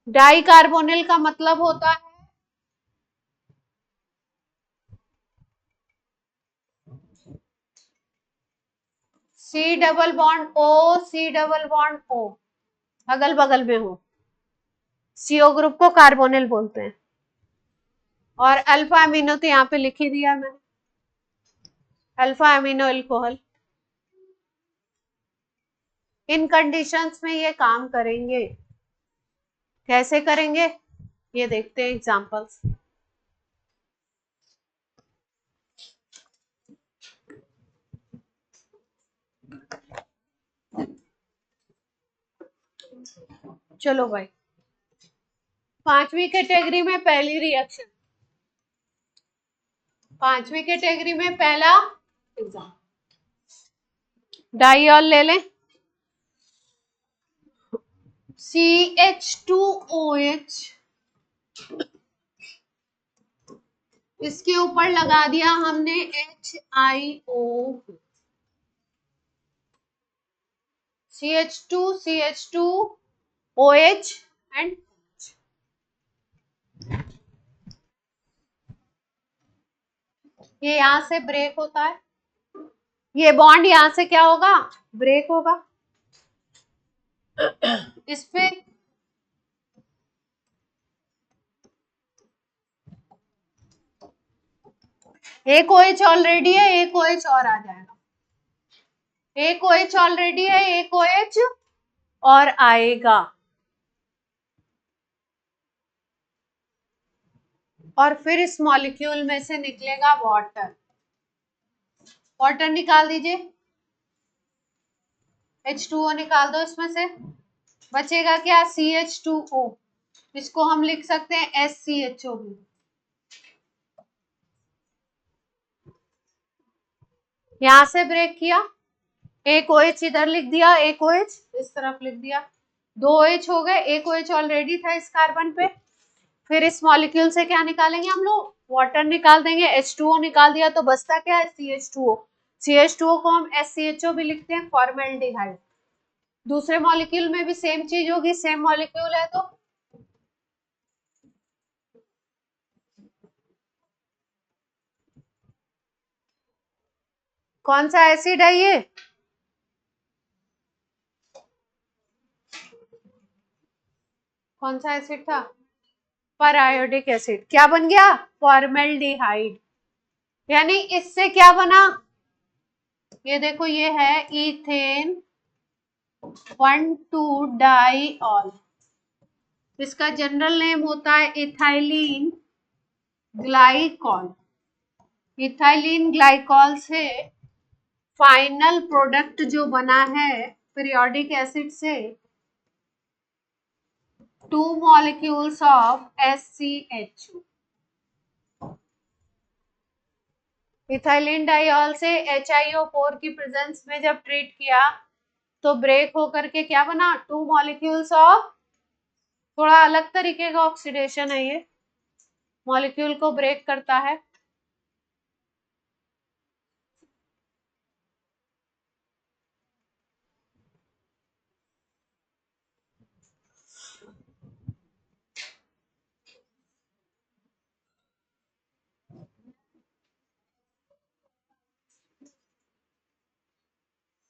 Di carbonyl का मतलब होता है C double bond O, C double bond O, अगल बगल में हो। CO ग्रुप को कार्बोनिल बोलते हैं। और अल्फा अमीनो तो यहाँ पे लिख ही दिया मैंने, अल्फा अमीनो अल्कोहल। इन कंडीशंस में ये काम करेंगे। कैसे करेंगे ये देखते हैं एग्जांपल्स। चलो भाई, पांचवी कैटेगरी में पहली रिएक्शन, पांचवी कैटेगरी में पहला एग्जाम, डाइऑल ले लें, CH2OH, इसके ऊपर लगा दिया हमने HIO, CH2 CH2OH एंड ये यहां से ब्रेक होता है, ये बॉन्ड यहां से क्या होगा, ब्रेक होगा। इस पे एक OH ऑलरेडी है, एक OH और आ जाएगा, एक OH ऑलरेडी है, एक OH और आएगा, और फिर इस मॉलिक्यूल में से निकलेगा वाटर। वाटर निकाल दीजिए, H2O निकाल दो, इसमें से बचेगा क्या, CH2O, इसको हम लिख सकते हैं SCHO भी। यहां से ब्रेक किया, एक OH इधर लिख दिया, एक OH इस तरफ लिख दिया, दो OH हो गए, एक OH ऑलरेडी था इस कार्बन पे। फिर इस मॉलिक्यूल से क्या निकालेंगे हम लोग, वाटर निकाल देंगे, H2O निकाल दिया तो बचता क्या है, CH2O। CH2O को हम SCHO भी लिखते हैं, फॉर्मेल्डिहाइड। दूसरे मॉलिक्यूल में भी सेम चीज होगी, सेम मॉलिक्यूल है तो कौन सा एसिड है ये, कौन सा एसिड था? पर-आयोडिक एसिड। क्या बन गया? फॉर्मेल्डिहाइड। यानी इससे क्या बना? ये देखो, ये है इथेन 1,2-डाइऑल। इसका जनरल नेम होता है इथाइलिन ग्लाइकॉल। इथाइलिन ग्लाइकॉल से फाइनल प्रोडक्ट जो बना है पीरियोडिक एसिड से, 2 molecules of SCH। Ethylene diol से HiO4 की प्रेजेंस में जब ट्रीट किया तो ब्रेक होकर के क्या बना? 2 molecules ऑफ, थोड़ा अलग तरीके का ऑक्सीडेशन है ये, मॉलिक्यूल को ब्रेक करता है।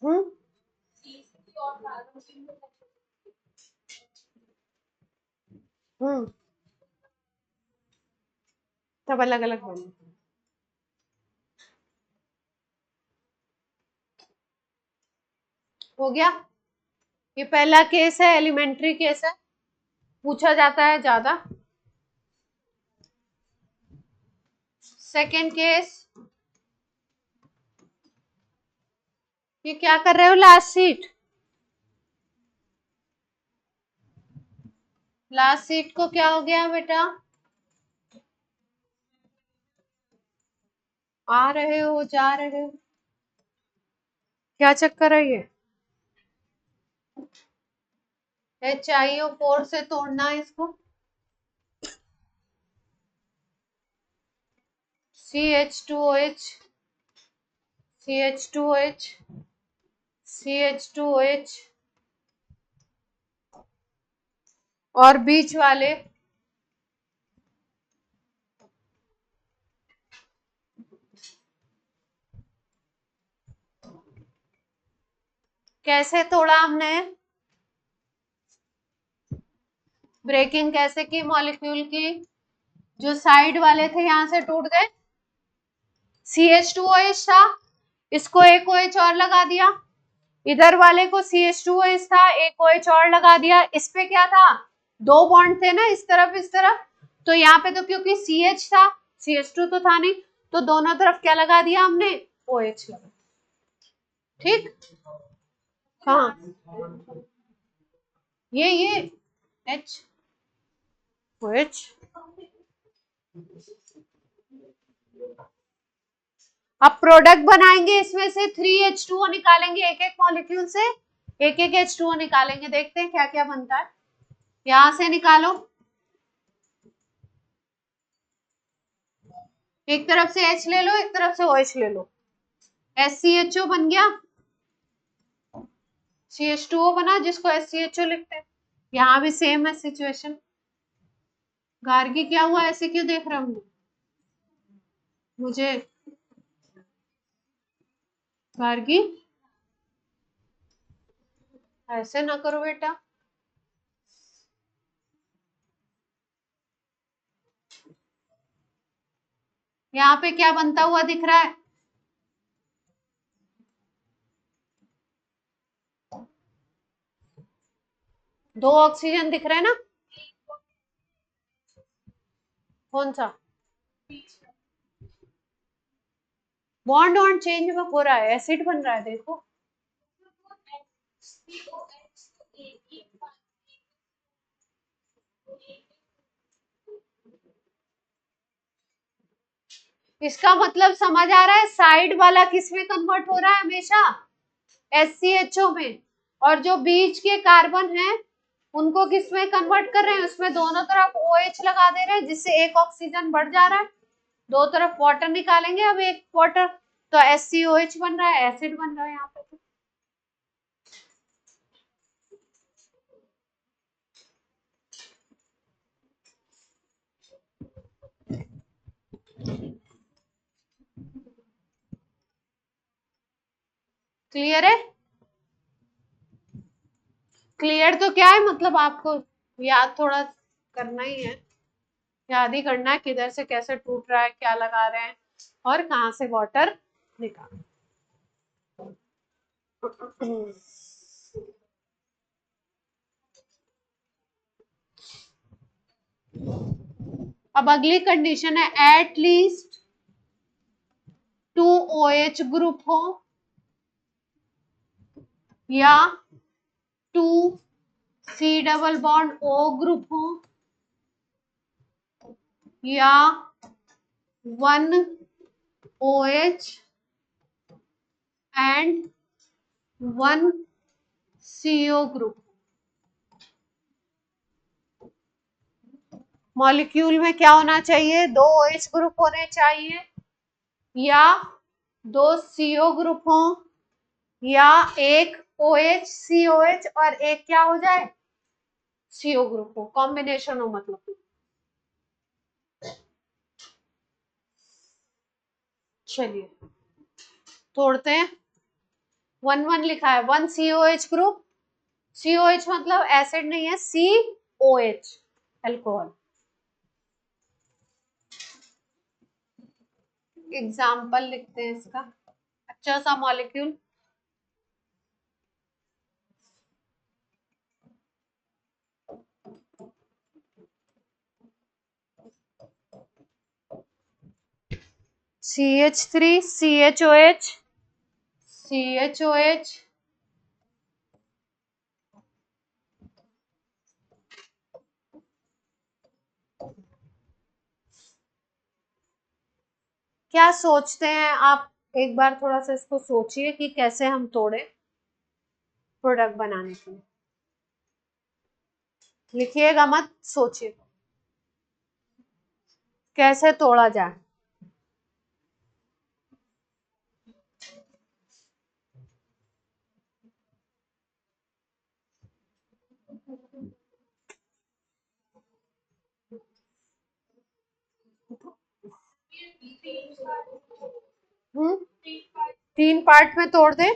हम्म हम्म सब अलग अलग बने। हो गया। ये पहला केस है, एलिमेंट्री केस है, पूछा जाता है ज्यादा। सेकेंड केस, ये क्या कर रहे हो? लास्ट सीट, लास्ट सीट को क्या हो गया बेटा? आ रहे हो, जा रहे हो, क्या चक्कर है ये? HiO4 से तोड़ना है इसको। CH2OH, CH2OH, CH2OH, और बीच वाले कैसे तोड़ा हमने? ब्रेकिंग कैसे की मॉलिक्यूल की? जो साइड वाले थे यहां से टूट गए। CH2OH था, इसको एक OH और लगा दिया। इधर वाले को CH2OH था, एक OH और लगा दिया। इस पे क्या था? 2 बॉन्ड थे ना, इस तरफ इस तरफ। तो यहाँ पे तो क्योंकि CH था, CH2 तो था नहीं, तो दोनों तरफ क्या लगा दिया हमने? OH लगा। ठीक। कहाँ? ये H, OH। अब प्रोडक्ट बनाएंगे, इसमें से 3H2O निकालेंगे, एक एक मॉलिक्यूल से एक एक H2O निकालेंगे। देखते हैं क्या क्या बनता है। यहां से निकालो, एक तरफ से H ले लो, एक तरफ से OH ले लो। SCHO बन गया, CH2O बना, जिसको SCHO लिखते हैं। यहाँ भी सेम है सिचुएशन। गार्गी क्या हुआ? ऐसे क्यों देख रहा हूँ मुझे? गार्गी ऐसे ना करो बेटा। यहाँ पे क्या बनता हुआ दिख रहा है? दो ऑक्सीजन दिख रहे हैं ना? कौन सा? बॉन्ड ऑन चेंज में हो रहा है, एसिड बन रहा है, देखो। इसका मतलब समझ आ रहा है? साइड वाला किस में कन्वर्ट हो रहा है हमेशा? SCHO में। और जो बीच के कार्बन है उनको किस में कन्वर्ट कर रहे हैं? उसमें दोनों तरफ OH लगा दे रहे हैं, जिससे एक ऑक्सीजन बढ़ जा रहा है। दो तरफ वाटर निकालेंगे, अब एक वाटर, तो SCOH बन रहा है, एसिड बन रहा है यहाँ पे। क्लियर है? क्लियर तो क्या है मतलब आपको? याद थोड़ा करना ही है, याद ही करना है किधर से कैसे टूट रहा है, क्या लगा रहे हैं और कहाँ से वाटर निकाल। अब अगली कंडीशन है एट लीस्ट 2 OH ग्रुप हो या 2 C double bond O group हो या 1 OH and 1 CO group. Molecule में क्या होना चाहिए? 2 OH ग्रुप होने चाहिए या 2 CO ग्रुप हो या एक OH COH और एक क्या हो जाए CO ग्रुप हो, कॉम्बिनेशन हो मतलब। चलिए तोड़ते हैं। 1 लिखा है, 1 COH ग्रुप, COH मतलब एसिड नहीं है, COH अल्कोहल। एग्जाम्पल लिखते हैं इसका, अच्छा सा मॉलिक्यूल। CH3 CHOH CHOH क्या सोचते हैं आप? एक बार थोड़ा सा इसको सोचिए कि कैसे हम तोड़े प्रोडक्ट बनाने के लिए। लिखिएगा मत, सोचिए कैसे तोड़ा जाए। हम्म, 3 पार्ट में तोड़ दे।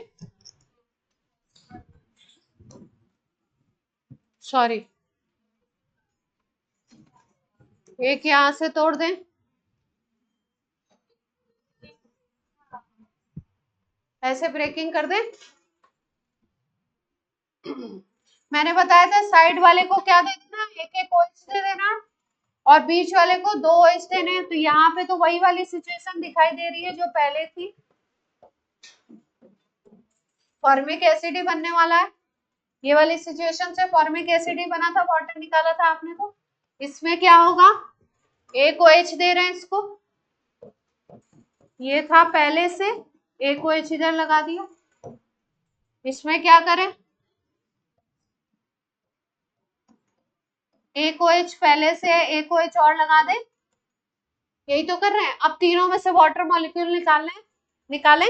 सॉरी, एक यहां से तोड़ दें, ऐसे ब्रेकिंग कर दें। मैंने बताया था साइड वाले को क्या दे देना, एक एक OH दे देना और बीच वाले को 2 OH देने हैं। तो यहाँ पे तो वही वाली सिचुएशन दिखाई दे रही है जो पहले थी, फॉर्मिक एसिड ही बनने वाला है। ये वाली सिचुएशन से फॉर्मिक एसिड ही बना था, वाटर निकाला था आपने। तो इसमें क्या होगा, एक OH दे रहे हैं इसको, ये था पहले से, एक OH इधर लगा दिया। इसमें क्या करें, एक OH पहले से है, एक OH और लगा दे, यही तो कर रहे हैं। अब तीनों में से वाटर मॉलिक्यूल निकालें।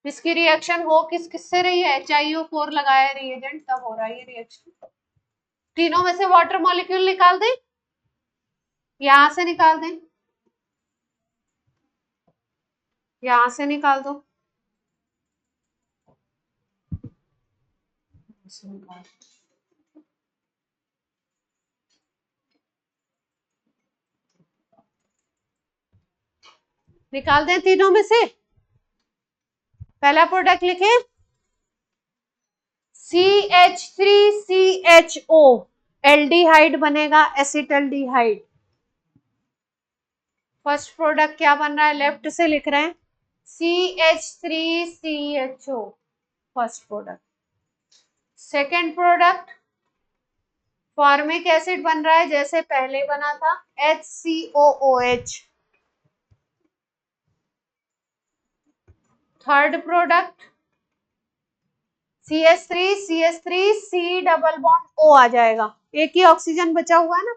इसकी रिएक्शन हो किससे रही है, HiO4 लगाया रिएजेंट, तब हो रहा है ये रिएक्शन। तीनों में से वाटर मॉलिक्यूल निकाल दें, यहां से निकाल दें, यहां से निकाल दो। निकाल दें तीनों में से। पहला प्रोडक्ट लिखे CH3CHO, एल्डिहाइड बनेगा, एसिटल्डिहाइड। फर्स्ट प्रोडक्ट क्या बन रहा है, लेफ्ट से लिख रहे हैं CH3CHO, first product. Second product formic acid बन रहा है जैसे पहले बना था, HCOOH। Third product CH3 C double bond O आ जाएगा, एक ही ऑक्सीजन बचा हुआ है ना,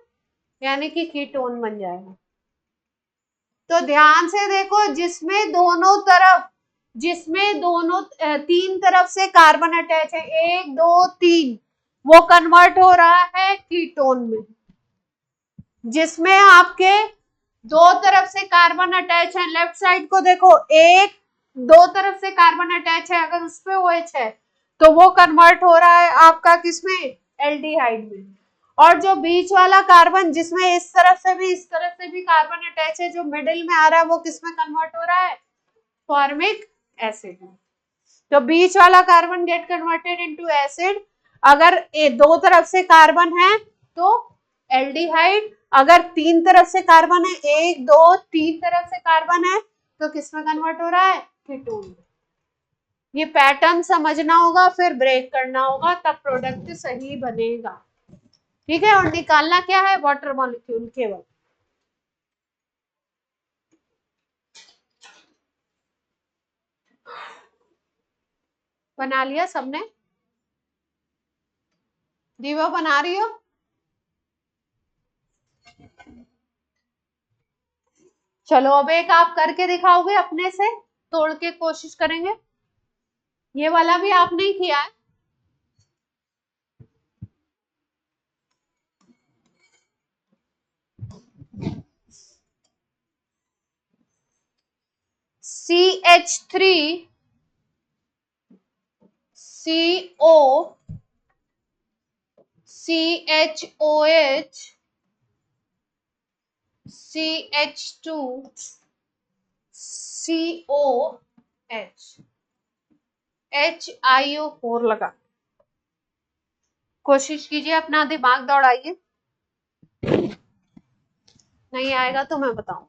यानी कि कीटोन बन जाएगा। तो ध्यान से देखो, जिसमें दोनों तीन तरफ से कार्बन अटैच है, 1 2 3, वो कन्वर्ट हो रहा है कीटोन में। जिसमें आपके दो तरफ से कार्बन अटैच है, लेफ्ट साइड को देखो, एक दो तरफ से कार्बन अटैच है, अगर उस पे OH है तो वो कन्वर्ट हो रहा है आपका किसमें, एल्डिहाइड में। और जो बीच वाला कार्बन जिसमें इस तरफ से भी इस तरफ से भी कार्बन अटैच है, जो मिडिल में आ रहा है, वो किसमें कन्वर्ट हो रहा है, फॉर्मिक एसिड में। तो बीच वाला carbon get converted into acid. अगर दो तरफ से कार्बन है तो एल्डिहाइड, अगर तीन तरफ से कार्बन है, एक दो तीन तरफ से कार्बन है, तो किसमें कन्वर्ट हो रहा है, कीटोन। ये पैटर्न समझना होगा, फिर ब्रेक करना होगा, तब प्रोडक्ट सही बनेगा। ठीक है, और निकालना क्या है, वाटर मॉलिक्यूल केवल। बना लिया सबने, दीवा बना रही हो? चलो अब एक आप करके दिखाओगे अपने से, तोड़ के कोशिश करेंगे। ये वाला भी आपने ही किया है। CH3 CO CHOH CH2 COH HiO4 लगा। कोशिश कीजिए, अपना दिमाग दौड़ाइए, नहीं आएगा तो मैं बताऊं।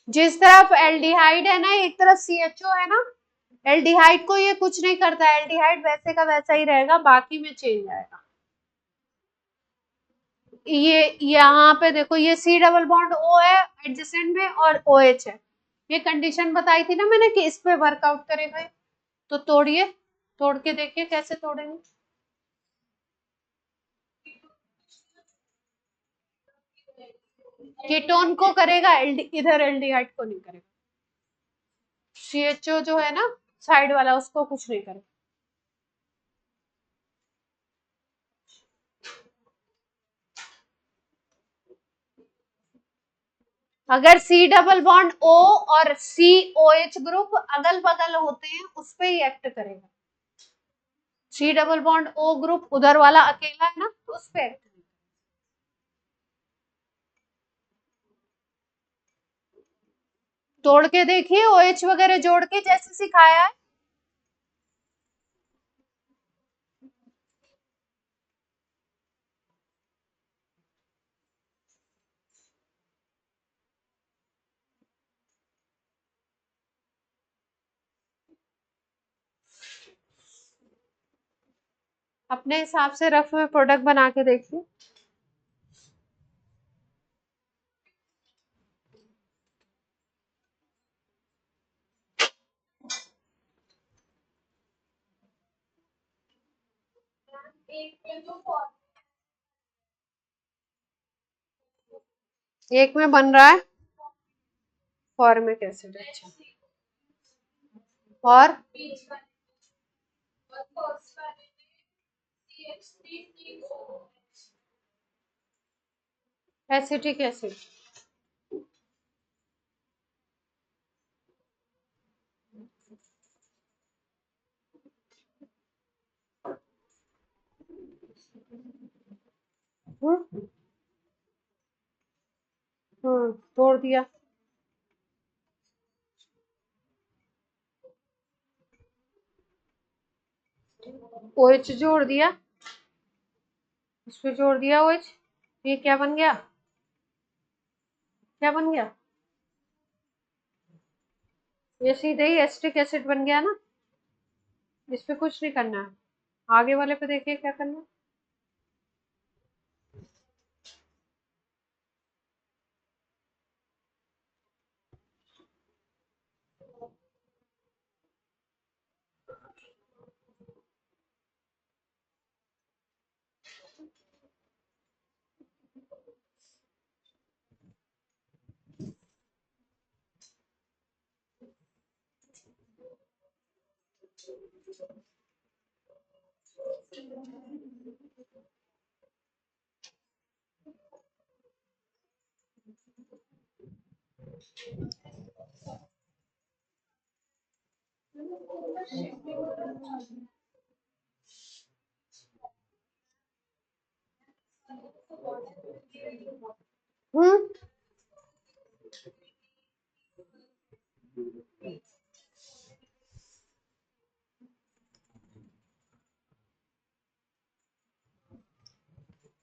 जिस तरफ एल्डिहाइड है ना, एक तरफ CHO है ना, एल्डिहाइड को ये कुछ नहीं करता, एल्डिहाइड वैसे का वैसा ही रहेगा, बाकी में चेंज आएगा। ये यहाँ पे देखो, ये C डबल बॉन्ड O है एडजेसेंट में, और OH है। ये कंडीशन बताई थी ना मैंने कि इस पे वर्कआउट करेगा। तो तोड़िए, तोड़ के देखिए कैसे तोड़ेंगे। कीटोन को करेगा, इधर एल्डिहाइड को नहीं करेगा। CHO जो है ना साइड वाला, उसको कुछ नहीं करेगा। अगर C डबल बॉन्ड O और COH ग्रुप अगल बगल होते हैं, उस पे ही एक्ट करेगा। C double bond O group उधर वाला अकेला है ना, तो उस पे एक्ट करेगा। तोड़ के देखिए, OH वगैरह जोड़ के जैसे सिखाया है। अपने हिसाब से रफ में प्रोडक्ट बना के देखिए। एक में बन रहा है फॉर्मिक एसिड, अच्छा। और एसिटिक एसिड, तोड़ दिया। OH जोड़ दिया, इस पे जोड़ दिया OH। ये क्या बन गया, क्या बन गया, ये सीधे ही एसिटिक एसिड बन गया ना। इस पे कुछ नहीं करना है, आगे वाले पे देखिए क्या करना है। हम्म,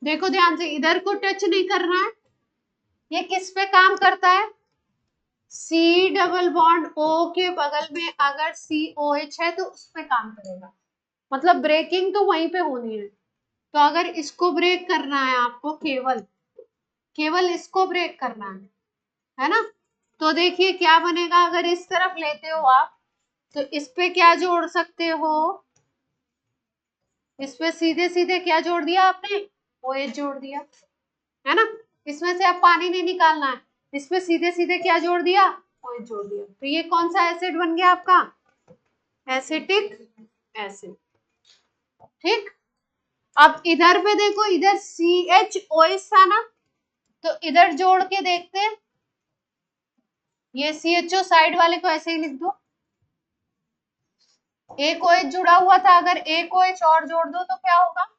देखो ध्यान से, इधर को टच नहीं करना है। ये किस पे काम करता है? सी डबल बॉन्ड ओ के बगल में अगर COH है तो उस पे काम करेगा, मतलब ब्रेकिंग तो वहीं पे होनी है। तो अगर इसको ब्रेक करना है आपको, केवल केवल इसको ब्रेक करना है ना? तो देखिए क्या बनेगा, अगर इस तरफ लेते हो आप तो इस पे क्या जोड़ सकते हो? इस पे सीधे सीधे क्या जोड़ दिया आपने? OH जोड़ दिया, है ना? इसमें से अब पानी नहीं निकालना है, इस पे सीधे सीधे क्या जोड़ दिया? OH जोड़ दिया। तो ये कौन सा एसिड बन गया आपका? Acetic acid. ठीक, अब इधर पे देखो, इधर CHOH था ना, तो इधर जोड़ के देखते हैं। ये CHO साइड वाले को ऐसे ही लिख दो, एक OH जुड़ा हुआ था, अगर एक OH और जोड़ दो तो क्या होगा?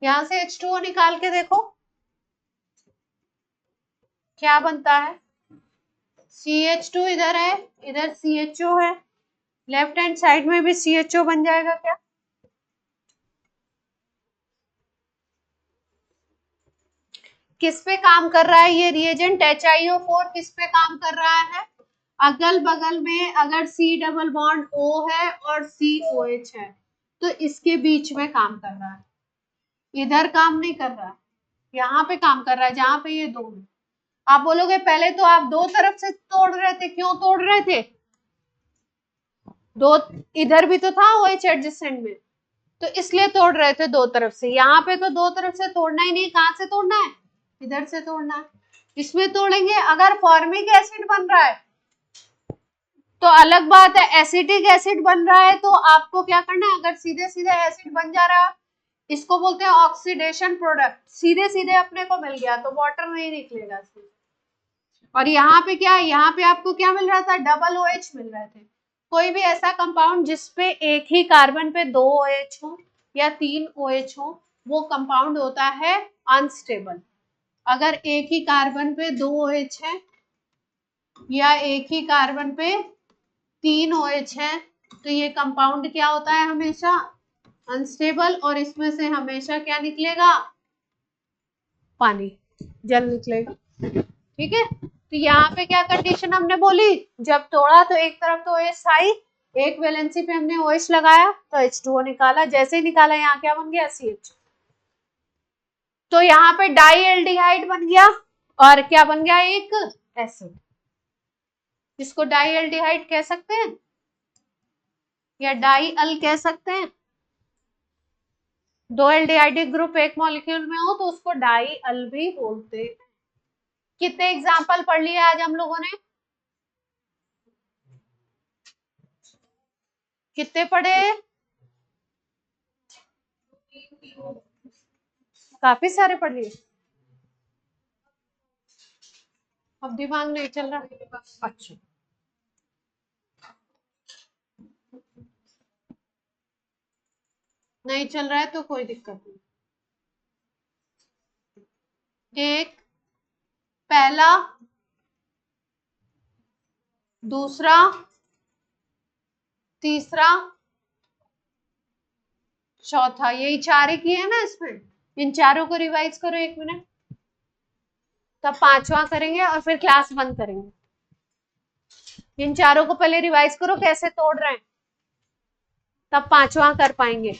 यहां से H2O निकाल के देखो क्या बनता है। CH2 इधर है, इधर CHO है, लेफ्ट हैंड साइड में भी CHO बन जाएगा क्या? किस पे काम कर रहा है ये रिएजेंट? HiO4 किस पे काम कर रहा है? अगल बगल में अगर C डबल बॉन्ड O है और COH है तो इसके बीच में काम कर रहा है, इधर काम नहीं कर रहा है, यहाँ पे काम कर रहा है जहां पे ये दो है। आप बोलोगे पहले तो आप दो तरफ से तोड़ रहे थे, क्यों तोड़ रहे थे? दो, इधर भी तो था OH एडजेसेंट में, तो इसलिए तोड़ रहे थे दो तरफ से। यहाँ पे तो दो तरफ से तोड़ना ही नहीं, कहां से तोड़ना है? इधर से तोड़ना है। इसमें तोड़ेंगे, अगर फॉर्मिक एसिड बन रहा है तो अलग बात है, एसिटिक एसिड बन रहा है तो आपको क्या करना है? अगर सीधे सीधे एसिड बन जा रहा है, इसको बोलते हैं ऑक्सीडेशन प्रोडक्ट, सीधे सीधे अपने को मिल गया तो वाटर नहीं निकलेगा इसमें। और यहाँ पे क्या है? यहाँ पे आपको क्या मिल रहा था? डबल OH मिल रहे थे। कोई भी ऐसा कंपाउंड जिसपे एक ही कार्बन पे दो OH हो या तीन OH हो, वो कंपाउंड होता है अनस्टेबल। अगर एक ही कार्बन पे दो OH है या एक ही कार्बन पे तीन OH है तो ये कंपाउंड क्या होता है? हमेशा अनस्टेबल, और इसमें से हमेशा क्या निकलेगा? पानी, जल निकलेगा। ठीक है, तो यहाँ पे क्या कंडीशन हमने बोली? जब तोड़ा तो एक तरफ तो OH था ही, एक वैलेंसी पे हमने OH लगाया तो H2O निकाला, जैसे ही निकाला यहाँ क्या बन गया? CH। तो यहाँ पे डाई एल्डिहाइड बन गया, और क्या बन गया? एक एसिड, जिसको डाई एल्डिहाइड कह सकते हैं या डाई अल कह सकते हैं। दो एल्डिहाइडिक ग्रुप एक मॉलिक्यूल में हो तो उसको डाई अल भी बोलते हैं। कितने एग्जाम्पल पढ़ लिए आज हम लोगों ने? कितने पढ़े? काफी सारे पढ़ लिए। अब दिमाग नहीं चल रहा? अच्छा, नहीं चल रहा है तो कोई दिक्कत नहीं। एक, पहला, दूसरा, तीसरा, चौथा, यही चार ही किए है ना इसमें। इन चारों को रिवाइज करो 1 मिनट, तब पांचवा करेंगे और फिर क्लास बंद करेंगे। इन चारों को पहले रिवाइज करो कैसे तोड़ रहे हैं, तब पांचवा कर पाएंगे।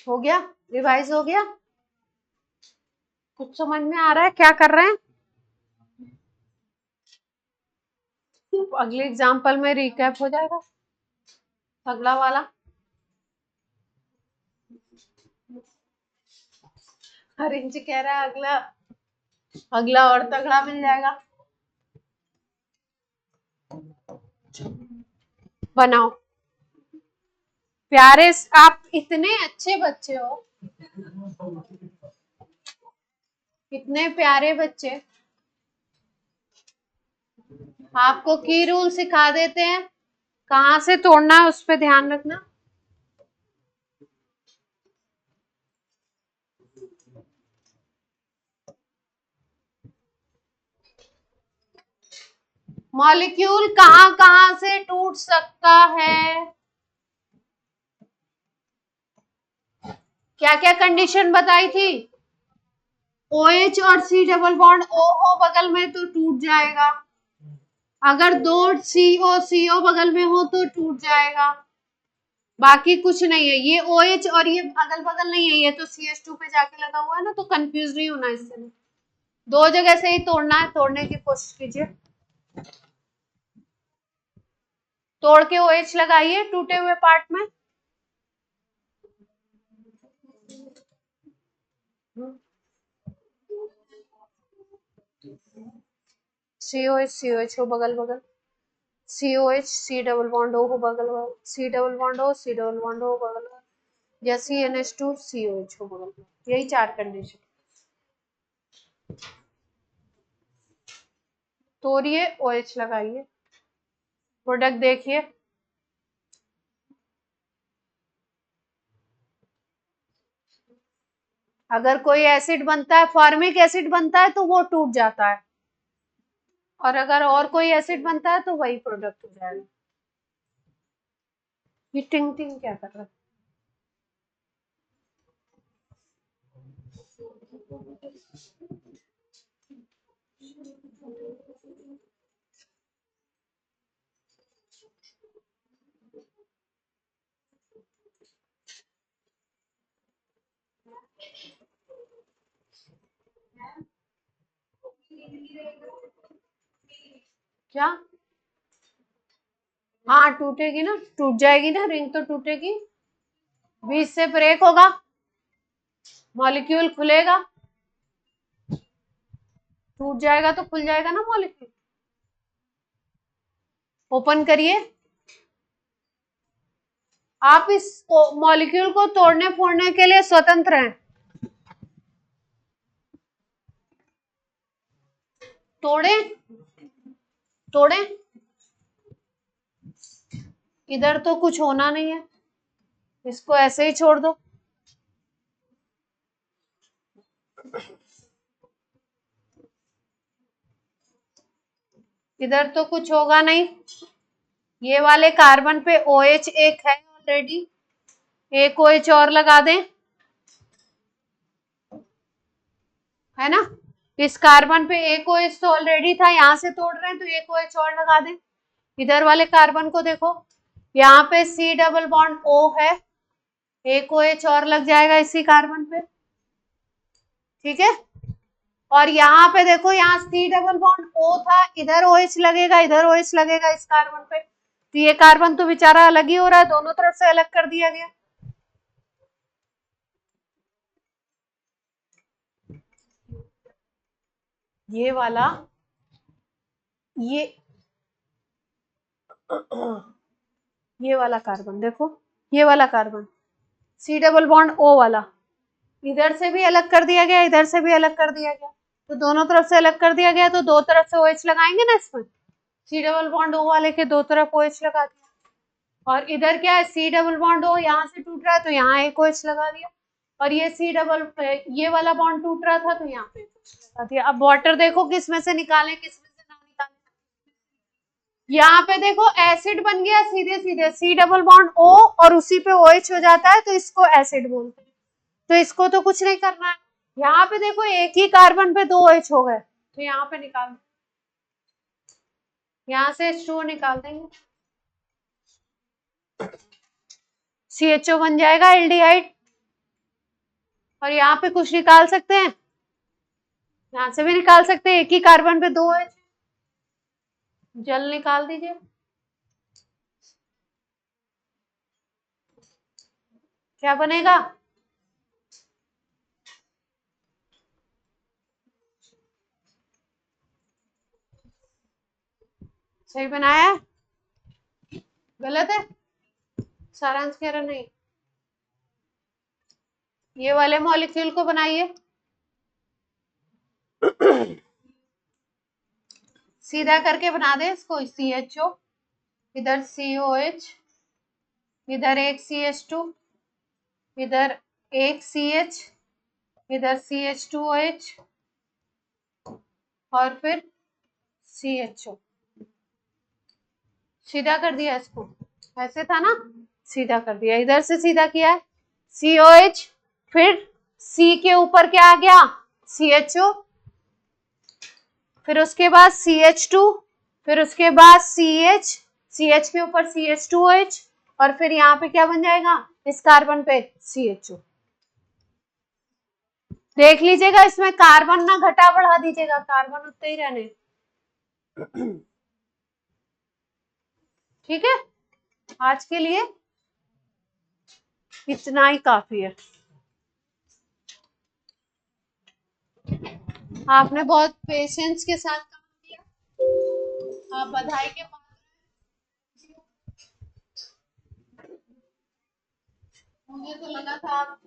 हो गया, रिवाइज हो गया, कुछ समझ में आ रहा है क्या कर रहे हैं? अगले एग्जाम्पल में रिकैप हो जाएगा अगला वाला। हरिंच कह रहा है अगला अगला और तगड़ा मिल जाएगा। बनाओ प्यारे, आप इतने अच्छे बच्चे हो, इतने प्यारे बच्चे, आपको की रूल सिखा देते हैं, कहाँ से तोड़ना है उस पर ध्यान रखना। मॉलिक्यूल कहाँ कहाँ से टूट सकता है? क्या क्या कंडीशन बताई थी? OH और C डबल बॉन्ड O हो बगल में तो टूट जाएगा, अगर दो CO बगल में हो तो टूट जाएगा, बाकी कुछ नहीं है। ये OH और ये अगल बगल नहीं है, ये तो CH2 पे जाके लगा हुआ है ना, तो कंफ्यूज नहीं होना इससे। दो जगह से ही तोड़ना है, तोड़ने की कोशिश कीजिए। तोड़ के OH लगाइए टूटे हुए पार्ट में। COH हो बगल बगल, COH C double bond O हो बगल बगल, C double bond O C double bond O बगल बगल, या CNH2 COH हो बगल बगल, यही चार कंडीशन। तोड़िए OH लगाइए, प्रोडक्ट देखिए। अगर कोई एसिड बनता है, फॉर्मिक एसिड बनता है तो वो टूट जाता है, और अगर और कोई एसिड बनता है तो वही प्रोडक्ट हो जाएगा। ये टिंग टिंग क्या कर रहा है? क्या? हाँ टूटेगी ना, टूट जाएगी ना, रिंग तो टूटेगी, बीच से ब्रेक होगा, मॉलिक्यूल खुलेगा, टूट जाएगा तो खुल जाएगा ना मॉलिक्यूल। ओपन करिए, आप इस मॉलिक्यूल को तोड़ने फोड़ने के लिए स्वतंत्र हैं। तोड़े तोड़े, इधर तो कुछ होना नहीं है, इसको ऐसे ही छोड़ दो। इधर तो कुछ होगा नहीं, ये वाले कार्बन पे OH एक है ऑलरेडी, एक OH और लगा दें, है ना। इस कार्बन पे एक OH तो ऑलरेडी था, यहां से तोड़ रहे हैं तो एक OH और लगा दें। इधर वाले कार्बन को देखो, यहाँ पे C डबल बॉन्ड O है, एक OH और लग जाएगा इसी कार्बन पे, ठीक है। और यहाँ पे देखो, यहाँ C डबल बॉन्ड O था, इधर OH लगेगा, इधर OH लगेगा इस कार्बन पे, तो ये कार्बन तो बेचारा अलग ही हो रहा है, दोनों तरफ से अलग कर दिया गया। ये वाला, ये ये वाला कार्बन देखो, ये वाला carbon C double bond O वाला, इधर से भी अलग कर दिया गया, इधर से भी अलग कर दिया गया, तो दोनों तरफ से अलग कर दिया गया, तो दो तरफ से OH लगाएंगे ना इसमें, C डबल बॉन्ड O वाले के दो तरफ OH लगा दिया, और इधर क्या है, C डबल बॉन्ड O यहाँ से टूट रहा है तो यहाँ एक OH लगा दिया, और ये C डबल, ये वाला बॉन्ड टूट रहा था तो यहाँ पे लगा दिया। अब वाटर देखो किस में से निकालें, किस में से ना निकालें। यहाँ पे देखो एसिड बन गया सीधे सीधे, C डबल बॉन्ड O और उसी पे OH हो जाता है तो इसको एसिड बोलते हैं, तो इसको तो कुछ नहीं करना है। यहाँ पे देखो एक ही कार्बन पे दो OH हो गए, तो यहाँ पे निकाल, यहाँ से H2O निकाल देंगे, CHO बन जाएगा एल्डिहाइड, और यहाँ पे कुछ निकाल सकते हैं, यहाँ से भी निकाल सकते हैं, एक ही कार्बन पे दो OH, जल निकाल दीजिए, क्या बनेगा, सही बनाया है, गलत है, सारांश कह रहा नहीं, ये वाले मॉलिक्यूल को बनाइए, सीधा करके बना दे इसको, CHO, इधर COH, इधर एक CH2, इधर एक CH, इधर CH2OH, और फिर CHO, सीधा कर दिया इसको, ऐसे था ना, सीधा कर दिया, इधर से सीधा किया है, COH, फिर C के ऊपर क्या आ गया, CHO, फिर उसके बाद CH2, फिर उसके बाद CH के ऊपर CH2OH, और फिर यहाँ पे क्या बन जाएगा, इस कार्बन पे CHO। देख लीजिएगा इसमें कार्बन ना घटा बढ़ा दीजिएगा, कार्बन उतने ही रहने, ठीक है, आज के लिए इतना ही काफी है। आपने बहुत पेशेंस के साथ काम किया, आप बधाई के पात्र हैं। मुझे तो लगा था आप